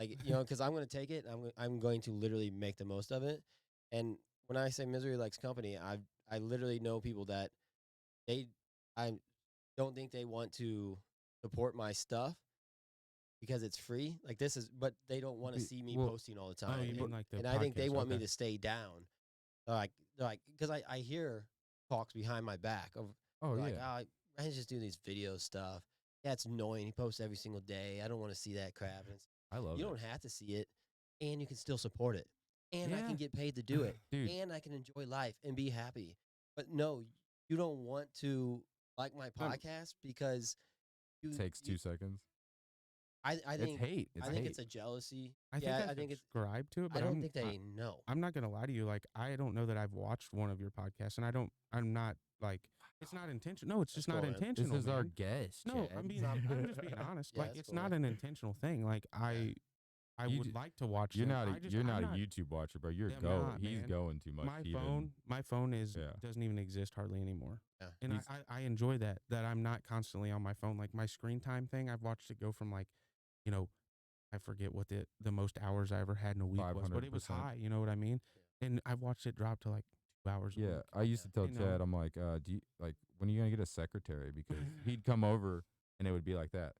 D: Like, because I'm going to take it. I'm going to literally make the most of it. And when I say misery likes company, I literally know people that they I don't think they want to support my stuff because it's free. Like this is, but they don't want to see me
A: well,
D: posting all the
C: oh,
D: time.
C: you mean like the
D: and I think they
C: podcast,
D: want me
C: okay.
D: to stay down. Like, because I hear talks behind my back of
A: oh
D: like,
A: yeah,
D: Ryan's just doing these video stuff. Yeah, it's annoying. He posts every single day. I don't want to see that crap. And
A: I love
D: you
A: it,
D: don't have to see it, and you can still support it. And I
C: Yeah.
D: can get paid to do it.
A: dude.
D: And I can enjoy life and be happy. But no, you don't want to like my
C: No.
D: podcast because you
A: Takes 2 seconds.
D: I
A: It's
D: think
A: hate. It's
D: I think
A: hate.
D: it's a jealousy.
C: I think
D: Yeah,
C: I
D: I think it's.
C: subscribe to it,
D: I
C: but
D: don't think they know.
C: I'm not gonna lie to you. Like I don't know that I've watched one of your podcasts, and I'm not like it's not intentional. No, it's
D: That's
C: just not
D: cool, man.
A: This
C: intentional,
A: is our
C: man.
A: guest.
C: No,
A: Chad.
C: I'm just being honest.
D: Yeah,
C: Like
D: that's
C: it's
D: cool,
C: not
D: man.
C: an intentional thing. Like I
A: You
C: would
A: d-
C: like to watch
A: You're
C: them.
A: not a
C: I just
A: you're
C: I'm
A: not a
C: not,
A: YouTube watcher, bro. You're
C: I'm
A: going.
C: not,
A: He's
C: man.
A: going too much.
C: My phone is
A: Yeah.
C: doesn't even exist hardly anymore.
D: Yeah.
C: And
A: He's-
C: I enjoy that I'm not constantly on my phone. Like my screen time thing, I've watched it go from like, I forget what the most hours I ever had in a week was, but it was
A: 500%.
C: high. You know what I mean? And I've watched it drop to like 2 hours a
A: Yeah,
C: week.
A: I used to tell
C: You know.
A: Chad, I'm like, do you when are you gonna get a secretary? Because he'd come over and it would be like that,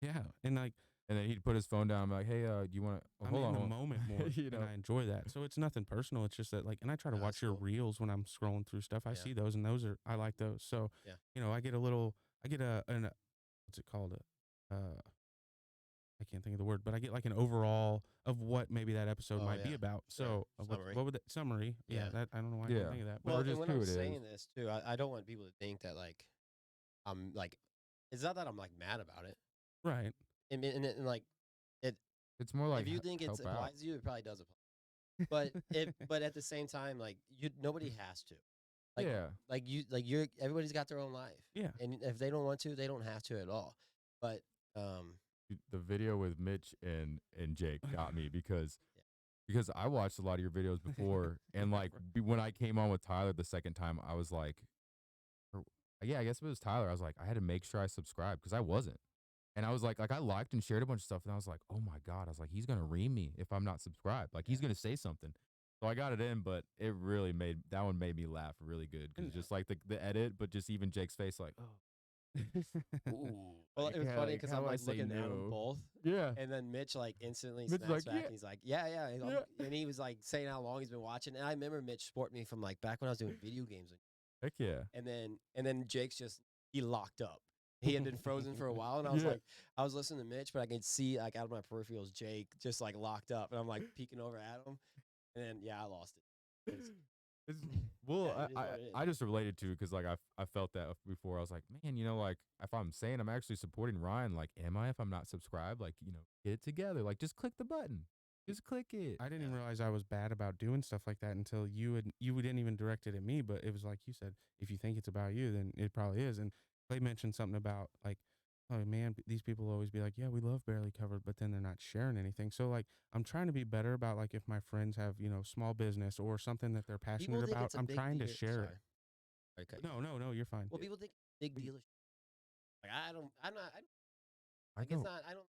C: Yeah, and like
A: and then he'd put his phone down. I'm like, hey, do you want to?
C: I'm
A: hold
C: in
A: on,
C: the
A: hold on.
C: moment more,
A: you know,
C: and I enjoy that. So it's nothing personal. It's just that like, and I try to
D: Yeah,
C: watch
D: that's
C: your
D: cool.
C: reels when I'm scrolling through stuff. I
D: Yeah.
C: see those, and I like those. So
D: Yeah.
C: I get what's it called? I can't think of the word, but I get like an overall of what maybe that episode
D: Oh,
C: might be
D: yeah.
C: about.
D: Sure.
C: So
D: Summary.
C: what would that summary? Yeah,
D: Yeah.
C: that I don't know why I
A: Yeah.
C: can't think of that.
A: Well,
C: But
A: or just
D: and when
A: who
D: I'm
A: it is.
D: saying this too, I don't want people to think that like I'm like. It's not that I'm like mad about it.
C: right,
D: And like it.
A: it's more like
D: If you think it
A: help out.
D: applies to you, it probably does apply. But at the same time, like nobody has to. Like,
A: Yeah,
D: everybody's got their own life.
C: yeah.
D: And if they don't want to, they don't have to at all. But
A: Dude, the video with Mitch and Jake got me because
D: Yeah.
A: I watched a lot of your videos before, and like when I came on with Tyler the second time, I was like, yeah, I guess it was Tyler. I was like, I had to make sure I subscribed because I wasn't. And I was like I liked and shared a bunch of stuff, and I was like, oh my God. I was like, he's going to ream me if I'm not subscribed. Like, he's going to say something. So I got it in, but it really that one made me laugh really good. Because just like the edit, but just even Jake's face, like, oh.
D: ooh. Well, it was funny because I'm like looking at them both.
A: Yeah.
D: And then Mitch like instantly
A: Mitch
D: snaps
A: like,
D: back
A: yeah.
D: and he's like, yeah. And he was like saying how long he's been watching. And I remember Mitch sport me from like back when I was doing video games.
A: Heck yeah.
D: And then Jake's he locked up. He had been frozen for a while, and I was
A: Yeah.
D: like, I was listening to Mitch, but I could see like out of my peripherals, Jake just like locked up, and I'm like peeking over at him, and then I lost it.
A: Well,
D: Yeah, it is what it is.
A: I just related to it because like I felt that before. I was like, man, like if I'm saying I'm actually supporting Ryan, like, am I if I'm not subscribed? Like, get it together. Like, just click the button. Just click it.
C: I didn't even realize I was bad about doing stuff like that until you didn't even direct it at me, but it was like you said, if you think it's about you, then it probably is. And Clay mentioned something about like, oh man, these people always be like, yeah, we love Barely Covered, but then they're not sharing anything. So like, I'm trying to be better about like if my friends have small business or something that they're
D: People
C: passionate
D: think
C: about,
D: it's a
C: I'm
D: big
C: trying to
D: deal-
C: share it.
D: Sorry to cut you.
C: No, you're fine.
D: Well, people think it's a big deal. Like I don't. I'm not.
A: I
D: Like
A: don't.
D: it's not. I don't.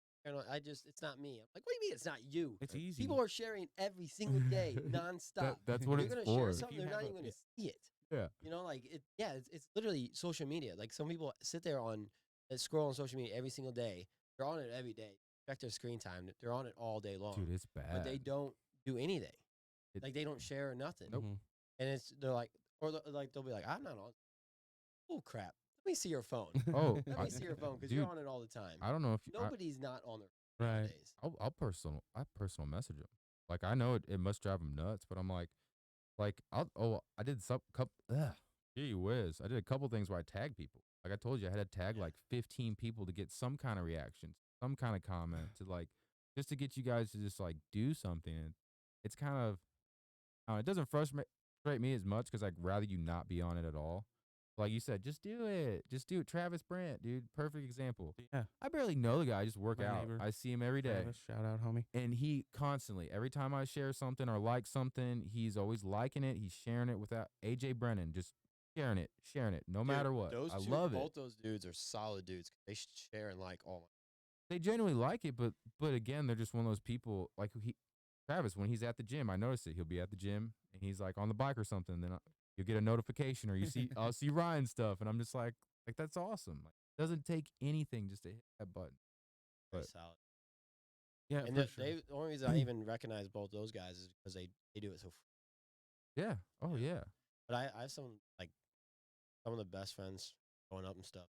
D: It's not me. I'm like, what do you mean it's not you?
C: It's easy.
D: People are sharing every single day, nonstop.
A: That's what
D: You're
A: it's
D: gonna
A: for.
D: share
C: If
D: something,
C: you
D: they're not
C: have
D: even
C: a-
D: gonna see it.
A: Yeah.
D: Like it. Yeah, it's literally social media. Like some people sit there scroll on social media every single day, they're on it every day. Check their screen time. They're on it all day long.
A: Dude, it's bad.
D: But they don't do anything.
A: It-
D: Like they don't share nothing.
A: Nope.
C: Mhm.
D: And they're like, or like they'll be like, I'm not on. Oh crap! Let me see your phone.
A: Oh,
D: Let me see your phone because you're
A: dude,
D: on it all the time.
A: I don't know if
D: Nobody's not on their phone
C: Right.
D: nowadays.
A: I personal message him. Like I know it must drive him nuts, but I'm like I did some couple. Gee whiz, I did a couple things where I tag people. Like I told you, I had to tag
D: Yeah.
A: like 15 people to get some kind of reaction, some kind of comment to like just to get you guys to just like do something. And it's kind of it doesn't frustrate me as much because I'd rather you not be on it at all. Like you said, just do it. Just do it. Travis Brandt, dude, perfect example.
C: Yeah.
A: I barely know the guy. I just work
C: My
A: out.
C: neighbor,
A: I see him every day.
C: Travis, shout out, homie.
A: And he constantly, every time I share something or like something, he's always liking it. He's sharing it without AJ Brennan, just sharing it, no matter what.
D: Those
A: I
D: two,
A: love it.
D: both those dudes are solid dudes. They share and like all.
A: They genuinely like it, but again, they're just one of those people. Like Travis, when he's at the gym, I notice it. He'll be at the gym and he's like on the bike or something. Then you'll get a notification or I'll see Ryan stuff, and I'm just like that's awesome. Like, it doesn't take anything just to hit that button.
D: Very
A: But-
D: solid.
C: Yeah,
D: And
C: for
D: the,
C: sure.
D: the only reason I even recognize both those guys is because they do it so.
A: Yeah. Oh yeah.
D: But I have some of the best friends growing up and stuff.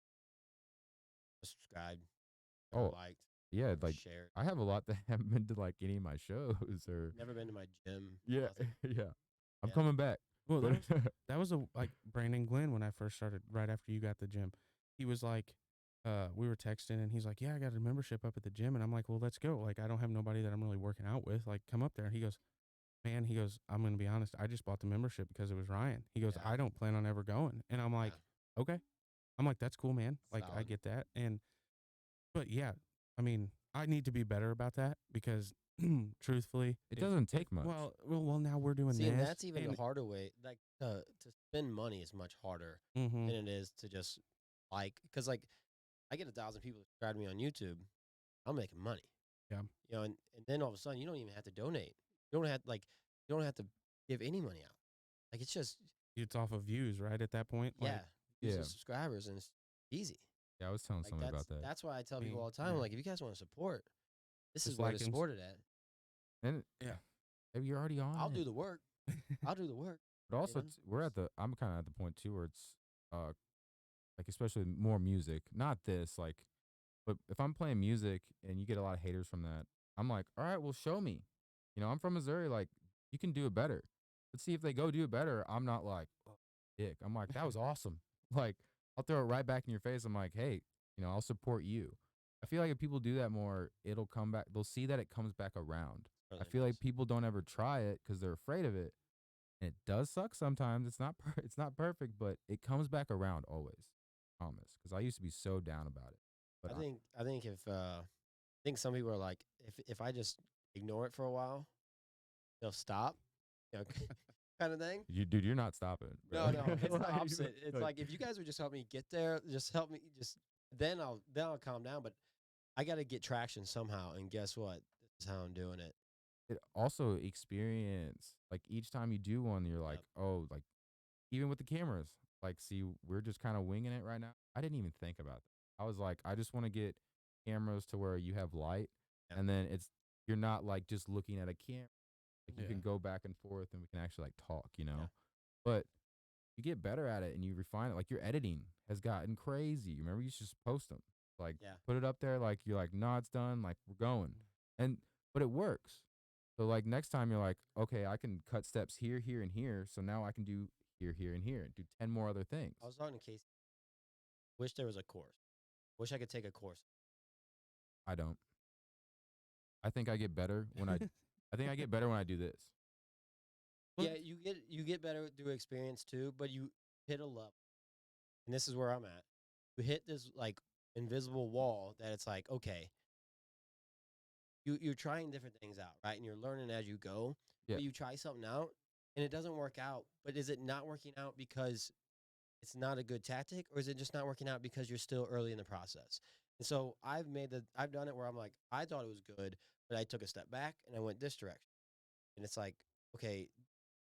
D: Subscribed.
A: Oh,
D: liked.
A: Yeah. Like
D: Shared.
A: I have a lot that haven't been to like any of my shows or.
D: Never been to my gym.
A: Yeah,
D: nothing.
A: yeah. I'm
D: Yeah.
A: coming back.
C: Well,
A: But
C: that was like Brandon Glenn when I first started. Right after you got the gym, he was like, we were texting and he's like, yeah, I got a membership up at the gym, and I'm like, well, let's go. Like, I don't have nobody that I'm really working out with. Like, come up there. And he goes, man, he goes, I'm gonna be honest, I just bought the membership because it was Ryan. He goes,
D: Yeah.
C: I don't plan on ever going. And I'm like, okay. I'm like, that's cool, man. Like, I
D: Solid.
C: get that. But yeah, I mean, I need to be better about that because truthfully,
A: it doesn't take much.
C: Well, now we're doing
D: See,
C: this.
D: and that's even the harder way. Like to spend money is much harder
C: Mhm.
D: than it is to just because like I get 1,000 people subscribe to me on YouTube, I'm making money.
C: Yeah.
D: You know, and then all of a sudden you don't even have to donate. You don't have to give any money out. Like it's just
C: It's off of views, right? At that point,
D: yeah, use
A: Yeah.
D: the subscribers and it's easy.
A: Yeah, I was telling
D: Like
A: somebody about that.
D: that's why I tell people
C: Me,
D: all the time,
C: yeah.
D: like if you guys want to support, this
C: Just
D: is where
C: like
D: to
C: and
D: support it at.
A: And
C: Yeah.
A: maybe you're already on.
D: I'll
A: it.
D: do the work. I'll do the work.
A: But also,
D: know?
A: I'm kind of at the point too where it's, like especially more music, not this, like, but if I'm playing music and you get a lot of haters from that, I'm like, all right, well, show me. You know, I'm from Missouri, like, you can do it better. Let's see if they go do it better. I'm not like, oh, dick. I'm like, that was awesome. Like, I'll throw it right back in your face. I'm like, hey, I'll support you. I feel like if people do that more, it'll come back. They'll see that it comes back around. I feel like people don't ever try it because they're afraid of it. And it does suck sometimes. It's not it's not perfect, but it comes back around always. Promise. Because I used to be so down about it. But
D: I think if I think some people are like if I just ignore it for a while, they'll stop. You know, kind of thing.
A: dude, you're not stopping.
D: No,
A: bro.
D: no, it's the
A: Like,
D: opposite. It's like if you guys would just help me get there, just help me, then I'll calm down. But I got to get traction somehow, and guess what? This is how I'm doing it.
A: it also experience, like each time you do one, you're like, oh, like even with the cameras, like, see, we're just kind of winging it right now. I didn't even think about that. I was like, I just want to get cameras to where you have light,
D: Yeah.
A: and then you're not like just looking at a camera. Like you
C: Yeah.
A: can go back and forth, and we can actually like talk,
D: Yeah.
A: But you get better at it and you refine it. Like your editing has gotten crazy. Remember, you should just post them. Like
D: Yeah.
A: put it up there. Like you're like, no, it's done. Like we're going, but it works. So like next time you're like, okay, I can cut steps here, here, and here. So now I can do here, here, and here, and do 10 more other things.
D: I was talking to Casey. Wish there was a course. Wish I could take a course.
A: I don't. I think I get better when I do this.
C: Well,
D: Yeah, you get better through experience too, but you hit a level, and this is where I'm at. You hit this like invisible wall that it's like, okay, you're trying different things out, right? And you're learning as you go.
A: Yeah.
D: But you try something out and it doesn't work out. But is it not working out because it's not a good tactic, or is it just not working out because you're still early in the process? And so I've done it where I'm like, I thought it was good, but I took a step back and I went this direction. And it's like, okay,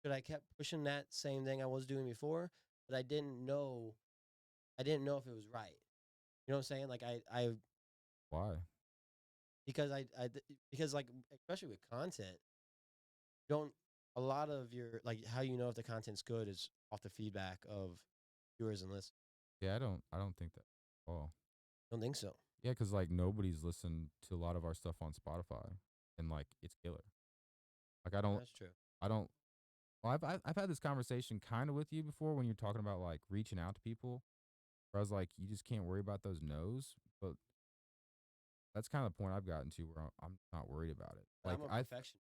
D: should I kept pushing that same thing I was doing before, but I didn't know if it was right. You know what I'm saying? Like I
A: Why?
D: because like especially with content, don't a lot of your like how you know if the content's good is off the feedback of viewers and listeners.
A: Yeah, I don't think that at all.
D: Don't think so.
A: Yeah, because like nobody's listened to a lot of our stuff on Spotify, and like it's killer. Like
D: That's true.
A: I don't. Well, I've had this conversation kind of with you before when you're talking about like reaching out to people. Where I was like, you just can't worry about those no's, but that's kind of the point I've gotten to where I'm not worried about it.
D: But
A: Like
D: I'm a perfectionist.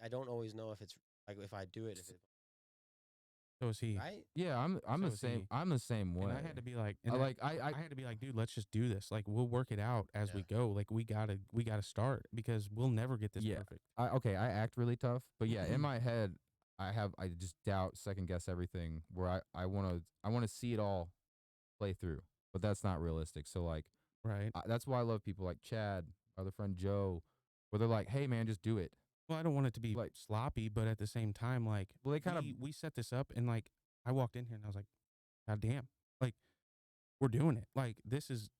D: I don't always know if it's like if I do it if it
C: So is he.
D: right.
A: yeah, I'm
C: So
A: the
C: is
A: same.
C: he.
A: I'm the same way.
C: And I had to be like,
A: I
C: and
A: like
C: I had to be like, dude, let's just do this. Like, we'll work it out as we
D: Yeah.
C: go. Like, we gotta start because we'll never get this
A: Yeah.
C: perfect.
A: Okay, I act really tough, but yeah, in my head, I just doubt, second guess everything. Where I want to see it all play through, but that's not realistic. So like,
C: Right.
A: that's why I love people like Chad, my other friend Joe, where they're like, hey man, just do it.
C: Well, I don't want it to be
A: Like-
C: sloppy, but at the same time, like,
A: Well, they kind of
C: we set this up, and like, I walked in here and I was like, God damn, like, we're doing it. Like, this is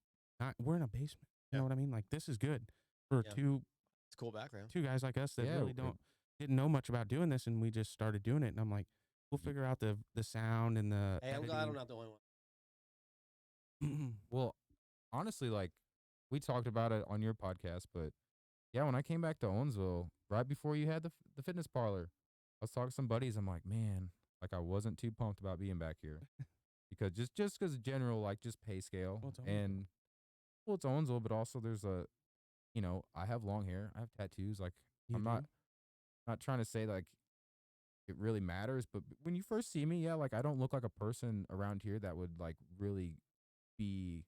C: not. We're in a basement. You
D: Yeah.
C: know what I mean? Like, this is good for
D: Yeah. It's a cool background.
C: two guys like us that
A: Yeah,
C: really didn't know much about doing this, and we just started doing it. And I'm like, we'll
A: Ye-
C: figure out the sound and the.
D: Hey, I'm glad I'm not the only one.
A: well, honestly, like we talked about it on your podcast, but yeah, when I came back to Owensville right before you had the fitness parlor, I was talking to some buddies. I'm like, man, like I wasn't too pumped about being back here because just because general like just pay scale
C: Well, it's
A: and well, it's Owensville, but also there's a I have long hair, I have tattoos. Like
C: You
A: I'm
C: do?
A: not trying to say like it really matters, but when you first see me, yeah, like I don't look like a person around here that would like really be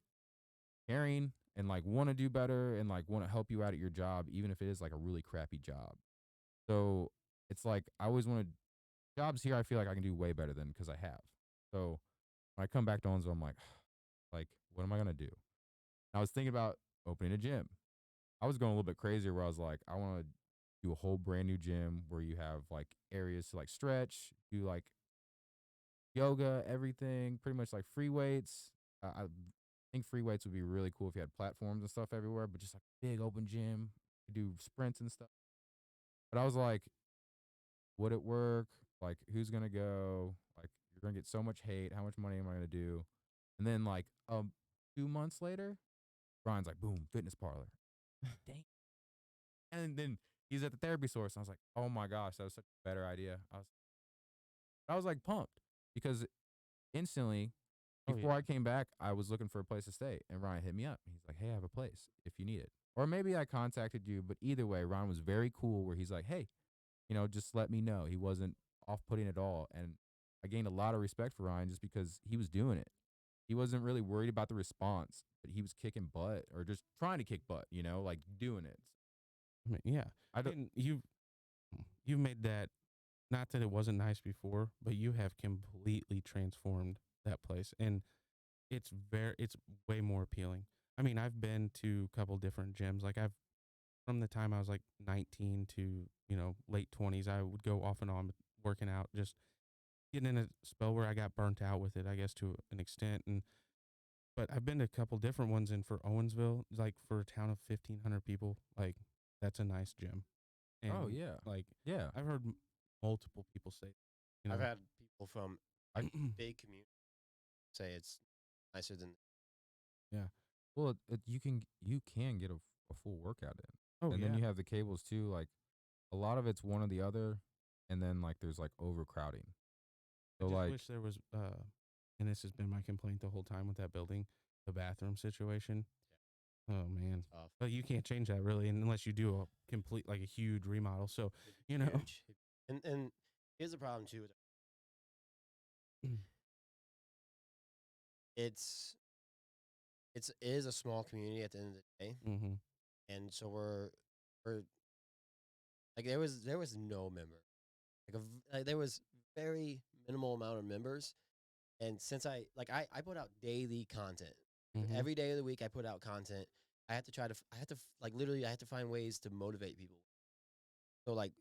A: caring and like want to do better and like want to help you out at your job, even if it is like a really crappy job. So it's like I always wanted jobs here. I feel like I can do way better than because I have. So when I come back to Owensville, I'm like, what am I gonna do? I was thinking about opening a gym. I was going a little bit crazier where I was like, I want to do a whole brand new gym where you have like areas to like stretch, do like yoga, everything, pretty much like free weights. I think free weights would be really cool if you had platforms and stuff everywhere, but just like big open gym, you do sprints and stuff. But I was like, would it work? Like, who's gonna go? Like, you're gonna get so much hate. How much money am I gonna do? And then like 2 months later, Brian's like, boom, fitness parlor. Dang. And then he's at the therapy source. And I was like, oh my gosh, that was such a better idea. I was like pumped because instantly
C: Oh,
A: before
C: yeah.
A: I came back, I was looking for a place to stay, and Ryan hit me up. He's like, "Hey, I have a place if you need it." Or maybe I contacted you, but either way, Ryan was very cool. Where he's like, "Hey, just let me know." He wasn't off-putting at all, and I gained a lot of respect for Ryan just because he was doing it. He wasn't really worried about the response, but he was kicking butt or just trying to kick butt. Like doing it.
C: I mean, yeah.
A: I don't.
C: And you've made that. Not that it wasn't nice before, but you have completely transformed that place, and it's way more appealing. I mean, I've been to a couple different gyms. Like, I've from the time I was like 19 to late 20s, I would go off and on working out, just getting in a spell where I got burnt out with it, I guess, to an extent. But I've been to a couple different ones, and for Owensville, like for a town of 1,500 people, like that's a nice gym. And
A: Oh yeah,
C: like
A: yeah.
C: I've heard multiple people say,
D: I've had people from
A: I-
D: big communities say it's nicer than
C: yeah.
A: Well, you can get a full workout in.
C: Oh,
A: And
C: yeah.
A: then you have the cables too. Like a lot of it's one or the other, and then like there's like overcrowding.
C: I
A: So
C: just
A: like,
C: wish there was, and this has been my complaint the whole time with that building, the bathroom situation. Oh man,
D: tough.
C: but you can't change that really unless you do a complete, like a huge remodel. So you know,
D: Huge. And here's the problem too. It's it is a small community at the end of the day,
C: mm-hmm.
D: and so we're like there was no member, like there was very minimal amount of members, and since I put out daily content.
C: Mm-hmm.
D: Every day of the week I put out content. I have to try to I have to like literally I have to find ways to motivate people. So like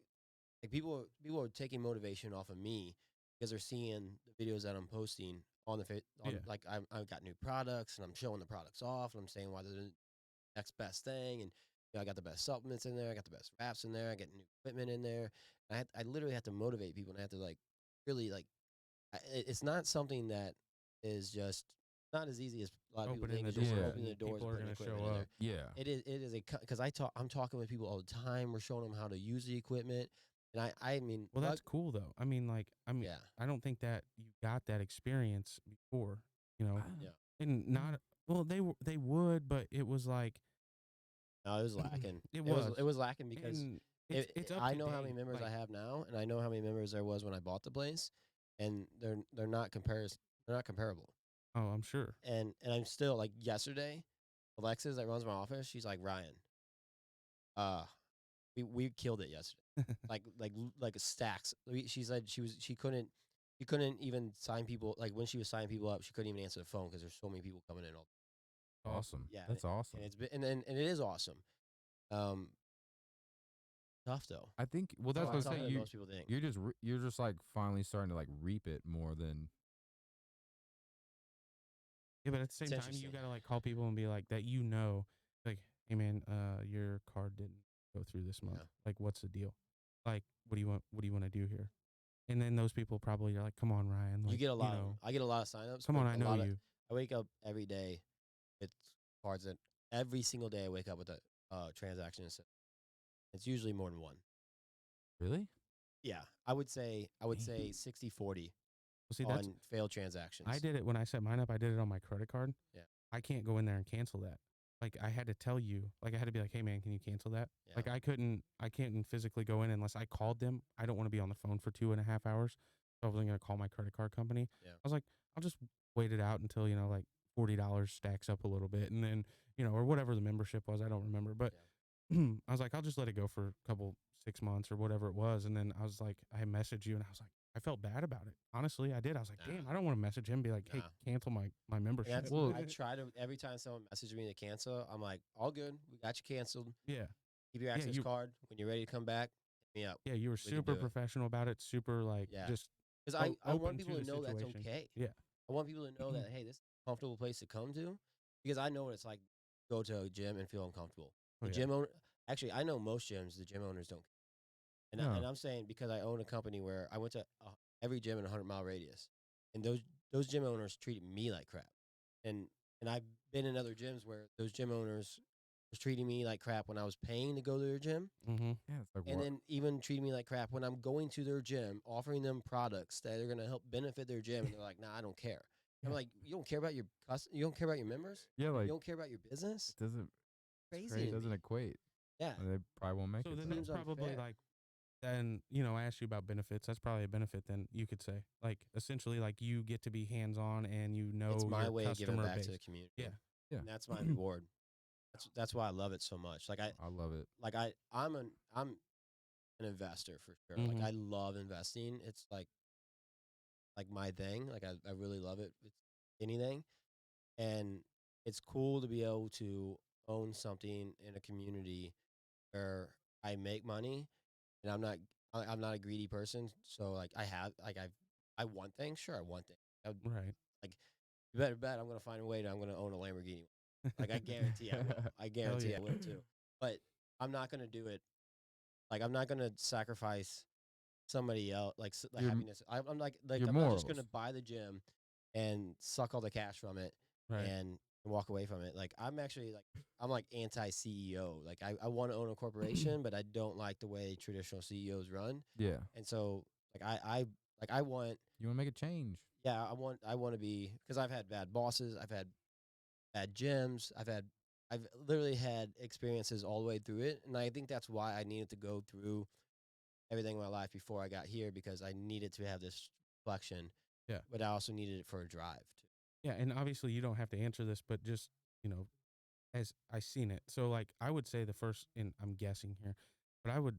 D: people are taking motivation off of me because they're seeing the videos that I'm posting on
C: Yeah.
D: like I've got new products and I'm showing the products off and I'm saying why they're the next best thing and I got the best supplements in there. I got the best wraps in there. I get new equipment in there. I literally have to motivate people, and I have to like really like. It's not something that is just not as easy as a lot of people
C: Opening
D: think.
C: the
D: It's just
A: door
D: opening the
C: and
D: doors
C: people
D: and
C: are
D: putting
C: gonna
D: equipment
C: show
D: in
C: up.
D: there.
A: Yeah.
D: It is a because I'm talking with people all the time. We're showing them how to use the equipment, and I mean,
C: Well, that's cool though. I mean,
D: yeah,
C: I don't think that you got that experience before,
D: yeah.
C: and not well. They would, but it was like
D: No, it was lacking.
C: it
D: It
C: was,
D: was lacking because
C: and it's up
D: I
C: to
D: know how many
C: date.
D: members I
C: Like,
D: have now, and I know how many members there was when I bought the place, and they're not they're not comparable.
C: oh, I'm sure.
D: And I'm still like yesterday, Alexis that runs my office, she's like Ryan, uh, we killed it yesterday, like stacks. She said she couldn't even sign people like when she was signing people up, she couldn't even answer the phone because there's so many people coming in. All
A: Awesome.
D: yeah,
A: That's awesome.
D: and it's been and it is awesome. Um, tough though.
A: I think. Well, that's
D: A
A: what
D: lot
A: I'm
D: tougher
A: saying.
D: than most people think.
A: You're just like finally starting to like reap it more than.
C: Yeah, but at the same time, you
D: Interesting.
C: gotta like call people and be like that. Like, hey man, your card didn't go through this month.
D: Yeah.
C: Like, what's the deal? Like, what do you want? What do you want to do here? And then those people probably are like, come on, Ryan. Like,
D: You get a lot.
C: know,
D: I get a lot of signups.
C: come
D: but
C: on, I
D: a
C: know
D: lot of,
C: you.
D: I wake up every day with cards that every single day I wake up with a transaction. It's usually more than one.
A: Really?
D: Yeah, I would say
A: Dang.
D: 60-40
C: Well, see, that's
D: on failed transactions.
C: I did it when I set mine up. I did it on my credit card.
D: Yeah.
C: I can't go in there and cancel that. Like, I had to tell you. Like, I had to be like, hey man, can you cancel that?
D: Yeah.
C: Like, I can't physically go in unless I called them. I don't want to be on the phone for 2.5 hours. So I was gonna call my credit card company.
D: Yeah.
C: I was like, I'll just wait it out until like $40 stacks up a little bit, and then or whatever the membership was. I don't remember, but I was like, I'll just let it go for a couple 6 months or whatever it was, and then I was like, I messaged you, and I was like, I felt bad about it. Honestly, I did. I was like, damn, I don't want to message him and be like, hey,
D: Nah.
C: cancel my
D: And
C: membership.
D: that's,
A: Well-
D: I try to every time someone messages me to cancel, I'm like, all good. We got you canceled.
C: Yeah.
D: Keep your access card. When you're ready to come back, hit me up.
C: Yeah, you were
D: can
C: super
D: do it.
C: professional about it. Super like
D: Yeah.
C: just
D: Because I
C: open
D: want people
C: to
D: to
C: the
D: know that's
C: situation.
D: okay.
C: Yeah.
D: I want people to know that, hey, this is a comfortable place to come to, because I know what it's like to go to a gym and feel uncomfortable.
C: Oh,
D: The
C: yeah.
D: gym owner, actually, I know most gyms, the gym owners don't. And,
A: No.
D: and I'm saying because I own a company where I went to every gym in a 100-mile radius, and those gym owners treated me like crap. And I've been in other gyms where those gym owners was treating me like crap when I was paying to go to their gym,
C: Mm-hmm.
A: Yeah. It's like
D: and
A: what?
D: then even treating me like crap when I'm going to their gym, offering them products that are going to help benefit their gym, and they're like, "Nah, I don't care." I'm
A: Yeah.
D: like, "You don't care about your you don't care about your members?
A: Yeah. Like
D: You don't care about your business?
A: it doesn't.
D: Crazy.
A: It
D: to
A: doesn't
D: me.
A: equate.
D: Yeah.
A: And they probably won't make
C: So
A: it.
C: then
A: so.
C: that's
D: Seems
C: probably
D: unfair.
C: like then I asked you about benefits. That's probably a benefit. Then you could say like essentially like you get to be hands on and
D: It's my
C: your
D: way of giving
C: customer
D: back
C: base.
D: to the community.
C: Yeah.
A: Yeah.
D: And that's my reward. That's why I love it so much. Like
A: I love it.
D: I'm an investor for sure.
C: Mhm.
D: Like I love investing. It's like my thing. Like I really love it. It's anything. And it's cool to be able to own something in a community where I make money, and I'm not a greedy person. So like I want things. Sure, I want things.
C: Right.
D: You better bet I'm gonna find a way I'm gonna own a Lamborghini. Like I guarantee I will. I guarantee
C: yeah.
D: I will too. But I'm not gonna do it. Like I'm not gonna sacrifice somebody else like the
A: Your-
D: happiness. I'm like
A: your
D: I'm not just gonna
A: morals.
D: buy the gym and suck all the cash from it
C: Right.
D: and walk away from it. Like I'm actually I'm like anti CEO. Like I want to own a corporation, but I don't like the way traditional CEOs run.
A: Yeah.
D: And so like I want
A: You want to make a change.
D: yeah I want to be, because I've had bad bosses, I've had bad gyms, I've literally had experiences all the way through it, and I think that's why I needed to go through everything in my life before I got here, because I needed to have this reflection.
C: Yeah.
D: But I also needed it for a drive too.
C: Yeah, and obviously you don't have to answer this, but just, as I seen it. So like I would say the first, and I'm guessing here, but I would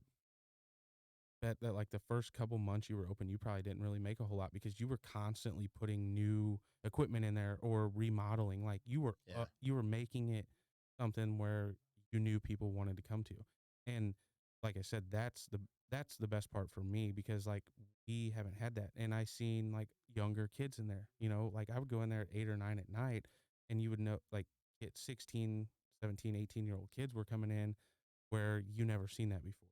C: bet that like the first couple months you were open, you probably didn't really make a whole lot because you were constantly putting new equipment in there or remodeling. Like you were making it something where you knew people wanted to come to. And like I said, that's the best part for me, because like we haven't had that. And I seen like younger kids in there, like I would go in there at 8 or 9 at night, and you would know like get 16, 17, 18-year-old kids were coming in where you never seen that before.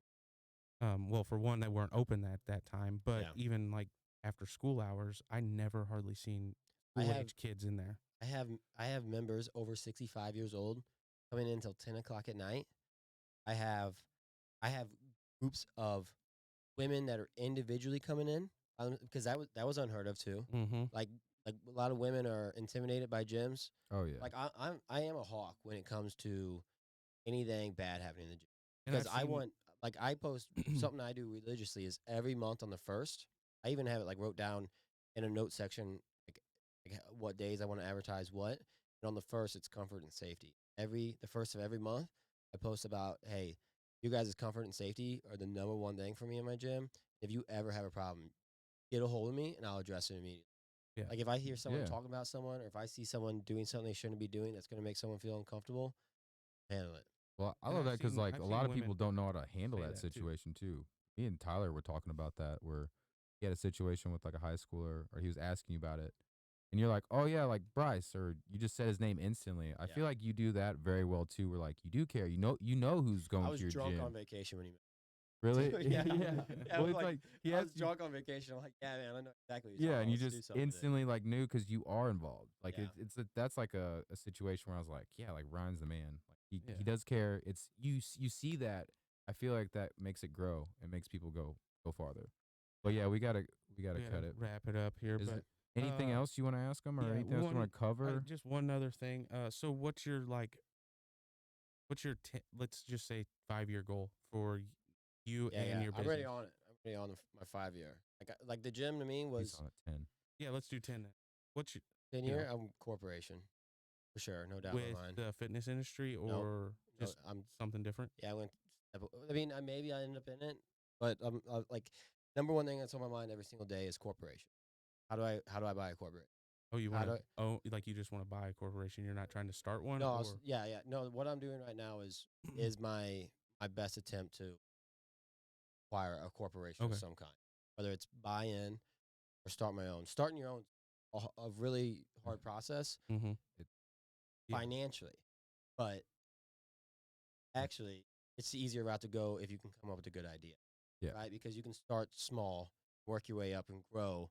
C: Well, for one, they weren't open at that time, but
D: Yeah.
C: even like after school hours, I never hardly seen
D: I
C: school
D: have
C: age kids in there.
D: I have members over 65 years old coming in until 10 o'clock at night. I have I have groups of women that are individually coming in because that was unheard of too.
C: Mm-hmm.
D: Like a lot of women are intimidated by gyms.
A: Oh yeah.
D: Like I am a hawk when it comes to anything bad happening in the gym
C: And
D: because
C: I've
D: I
C: seen,
D: want like I post something I do religiously is every month on the first. I even have it like wrote down in a note section what days I want to advertise what. And on the first, it's comfort and safety. The first of every month, I post about hey, you guys' comfort and safety are the number one thing for me in my gym. If you ever have a problem, get a hold of me and I'll address it immediately.
C: yeah,
D: Like if I hear someone
A: Yeah.
D: talking about someone, or if I see someone doing something they shouldn't be doing, that's going to make someone feel uncomfortable, handle it.
A: Well, I
C: And
A: love
C: I've
A: that because
C: seen-
A: like
C: I've
A: a
C: seen
A: lot of
C: women
A: people don't know how to handle
C: say
A: that
C: that, too.
A: situation too. Me and Tyler were talking about that where he had a situation with like a high schooler, or he was asking you about it, and you're like, oh yeah, like Bryce, or you just said his name instantly. I
D: Yeah.
A: feel like you do that very well too. Where like you do care, you know who's going
D: I
A: to
D: was
A: your
D: drunk
A: gym.
D: on vacation when he met.
A: Really?
D: Yeah.
A: yeah.
D: Yeah,
A: Well,
D: I'm
A: it's like he
D: I
A: has
D: was drunk on vacation. I'm like, yeah, man, I know exactly what
A: Yeah,
D: you're talking
A: and
D: about.
A: you
D: Let's do
A: just
D: something with it."
A: instantly like knew because you are involved. Like
D: Yeah.
A: that's like a situation where I was like, yeah, like Ryan's the man. Like
C: Yeah.
A: he does care. It's you see that. I feel like that makes it grow. It makes people go farther. But yeah, we gotta
C: We
A: cut
C: gotta
A: it.
C: wrap it up here.
A: Is
C: But
A: there anything
C: uh,
A: else you want to ask them, or
C: yeah,
A: anything else you want to cover?
C: just one other thing. So what's your let's just say 5-year goal for you
D: Yeah,
C: and
D: yeah.
C: your
D: I'm
C: business?
D: ready on it. I'm ready on my 5 year. Like the gym to me
A: He's
D: was
A: on a 10.
C: Yeah, let's do 10 then. What's your
D: 10
C: you know,
D: year. I'm corporation for sure, no doubt in
C: with
D: my mind.
C: the fitness industry
D: No,
C: or
D: no,
C: just
D: I'm
C: something different?
D: yeah. I mean, maybe I end up in it, but like number one thing that's on my mind every single day is corporation. How do I buy a corporate?
C: Oh, you
D: How
C: want
D: do
C: to like you just want to buy a corporation? You're not trying to start one,
D: No,
C: or
D: yeah, yeah. No, what I'm doing right now is my best attempt to acquire a corporation
C: Okay.
D: of some kind, whether it's buy in or start my own. Starting your own a really hard process
C: mm-hmm. Yeah.
D: financially, but actually it's the easier route to go if you can come up with a good idea.
A: Yeah.
D: Right? Because you can start small, work your way up and grow.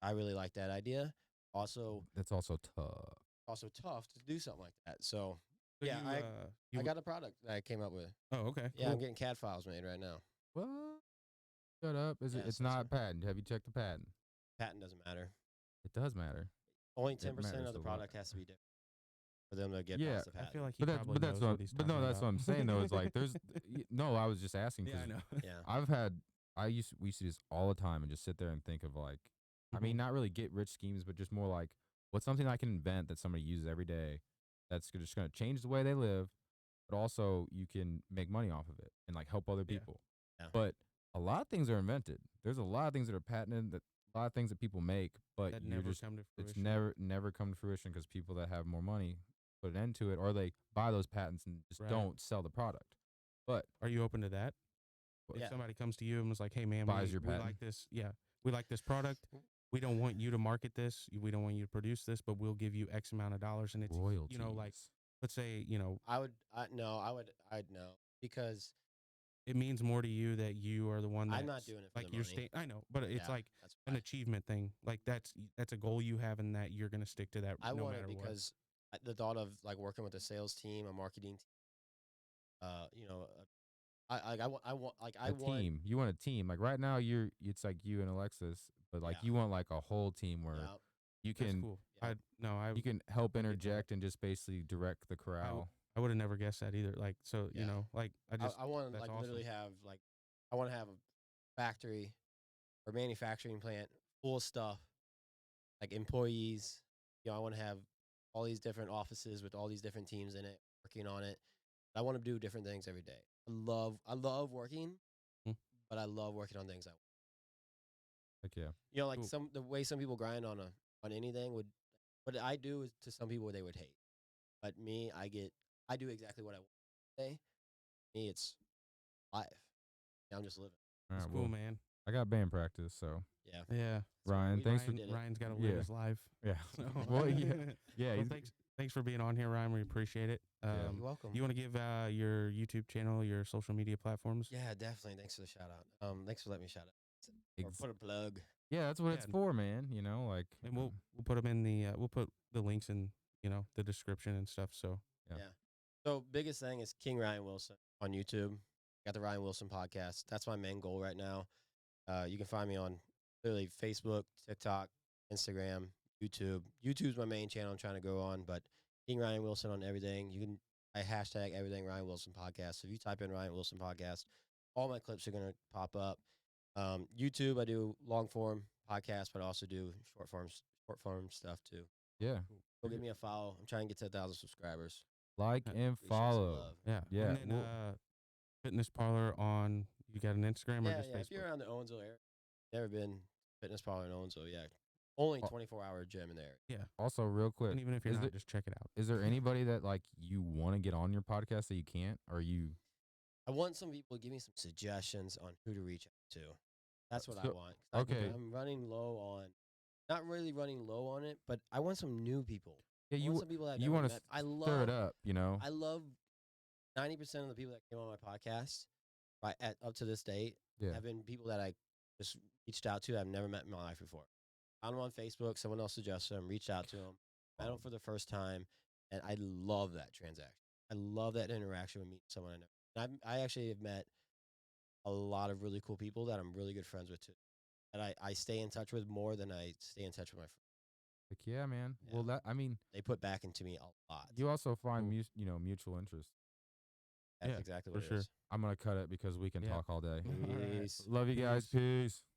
D: I really like that idea. Also
A: That's also tough.
D: tough to do something like that. So
C: So
D: yeah,
C: you
D: I got a product that I came up with.
C: Oh, okay.
D: Yeah,
C: Cool.
D: I'm getting CAD files made right now.
A: What? Shut up. Is
D: Yeah,
A: it? It's
D: so
A: not patent. Have you checked the patent?
D: Patent doesn't matter.
A: It does matter.
D: Only
A: It
D: 10%
A: matters
D: of the
A: a lot.
D: product has to be different for them to get
A: Yeah,
D: past the
C: I
D: patent.
C: feel like he
A: But that's
C: probably
A: but that's
C: knows
A: what
C: what he's
A: but
C: talking
A: no, that's
C: about.
A: what I'm saying though. Is like there's no. I was just asking
C: Yeah, I
A: because
C: know.
D: Yeah.
A: we used to do this all the time and just sit there and think of like, I mean, not really get rich schemes, but just more like what's something I can invent that somebody uses every day that's just going to change the way they live, but also you can make money off of it and like help other
C: Yeah.
A: people.
D: Yeah.
A: But a lot of things are invented. There's a lot of things that are patented, that a lot of things that people make, but
C: That
A: you're
C: never
A: just
C: come to
A: it's
C: fruition.
A: never come to fruition because people that have more money put an end to it, or they buy those patents and just
C: Right.
A: don't sell the product. But
C: Are you open to that?
A: But-
C: If
D: Yeah.
C: somebody comes to you and was like, "Hey, man,
A: Buys
C: we,
A: your
C: we
A: patent?
C: like this. Yeah, we like this product. We don't want you to market this. We don't want you to produce this, but we'll give you X amount of dollars." And it's
A: royalties,
C: like let's say
D: I'd know because
C: it means more to you that you are the one that's
D: I'm not doing it for
C: like
D: the
C: you're
D: money.
C: I know, but it's
D: Yeah,
C: like
D: that's
C: an
D: why.
C: achievement thing. Like that's a goal you have, and that you're gonna stick to that.
D: I
C: no
D: want
C: matter
D: it
C: what.
D: because the thought of like working with a sales team, a marketing team, I want
A: team. You want a team. Like right now, it's like you and Alexis, but like
D: Yeah.
A: you want like a whole team where
D: yeah,
A: you
C: That's
A: can
C: cool.
D: Yeah.
A: you can help
C: I get that.
A: interject and just basically direct the corral.
C: I would have never guessed that either. Like so,
D: Yeah.
C: like
D: I want to
C: that's
D: like
C: awesome.
D: literally have like I want to have a factory or manufacturing plant full of stuff, like employees. I want to have all these different offices with all these different teams in it working on it. I want to do different things every day. I love working,
C: Hmm.
D: but I love working on things I
A: Like yeah,
D: like
C: Cool.
D: the way some people grind on anything would what I do is to some people they would hate. But me, I do exactly what I want to say. Me, it's life. I'm just living.
A: all
C: It's
A: right.
C: cool,
A: Well,
C: man.
A: I got band practice, so
D: Yeah.
C: Yeah.
A: Ryan, thanks for
D: did it.
C: Ryan's got to live
A: Yeah.
C: his life.
A: yeah.
C: So.
A: Well, yeah, yeah.
C: Well,
A: he's-
C: thanks thanks for being on here, Ryan. We appreciate it.
D: You're welcome.
C: You want to give your YouTube channel, your social media platforms?
D: Yeah, definitely. Thanks for the shout out. Thanks for letting me shout out or
A: Ex-
D: put a plug.
A: Yeah, that's what
C: Yeah,
A: it's for, man. You know, like,
C: and we'll put them in the we'll put the links in the description and stuff. So
A: Yeah.
D: Yeah. So biggest thing is King Ryan Wilson on YouTube. Got the Ryan Wilson podcast. That's my main goal right now. You can find me on clearly Facebook, TikTok, Instagram, YouTube. YouTube's my main channel I'm trying to go on, but King Ryan Wilson on everything. I hashtag everything Ryan Wilson podcast. So if you type in Ryan Wilson podcast, all my clips are gonna pop up. YouTube, I do long form podcasts, but I also do short form stuff too.
A: yeah,
D: Go give me a follow. I'm trying to get to 1,000 subscribers.
A: like
C: Yeah,
A: and
D: Appreciate some
A: follow.
D: love.
C: yeah,
A: Yeah,
C: And then, fitness parlor on. You got an Instagram or
D: Yeah,
C: just
D: yeah. If
C: Facebook?
D: you're around the Owensville area, never been fitness parlor in Owensville, yeah. Only
A: Oh.
D: 24-hour gym in there.
C: Yeah,
A: Also, real quick,
C: and even if you're
A: is
C: not,
A: there,
C: just check it out.
A: is there anybody that like you want to get on your podcast that you can't, or you?
D: I want some people to give me some suggestions on who to reach out to. That's what I
A: So-
D: want.
A: okay.
D: I'm running low on, not really running low on it, but I want some new people.
A: Yeah,
D: I want some people that I've
A: you
D: never
A: want to
D: met. I
A: stir
D: love
A: it up, you know?
D: I love 90% of the people that came on my podcast up to this date
A: Yeah.
D: have been people that I just reached out to that I've never met in my life before. Found them on Facebook. Someone else suggested them. Reached out to them. Met them for the first time. And I love that transaction. I love that interaction with meeting someone I know. And I actually have met a lot of really cool people that I'm really good friends with too. That I stay in touch with more than I stay in touch with my friends.
A: Like, yeah, man.
D: Yeah.
A: Well, I mean,
D: They put back into me a lot.
A: you also find
C: Cool.
A: mutual interest.
D: That's
C: Yeah,
D: exactly
C: for
D: what it
C: sure.
D: is.
A: I'm gonna cut it because we can
C: Yeah.
A: talk all day.
C: All right.
D: Peace.
A: Love you guys. Peace.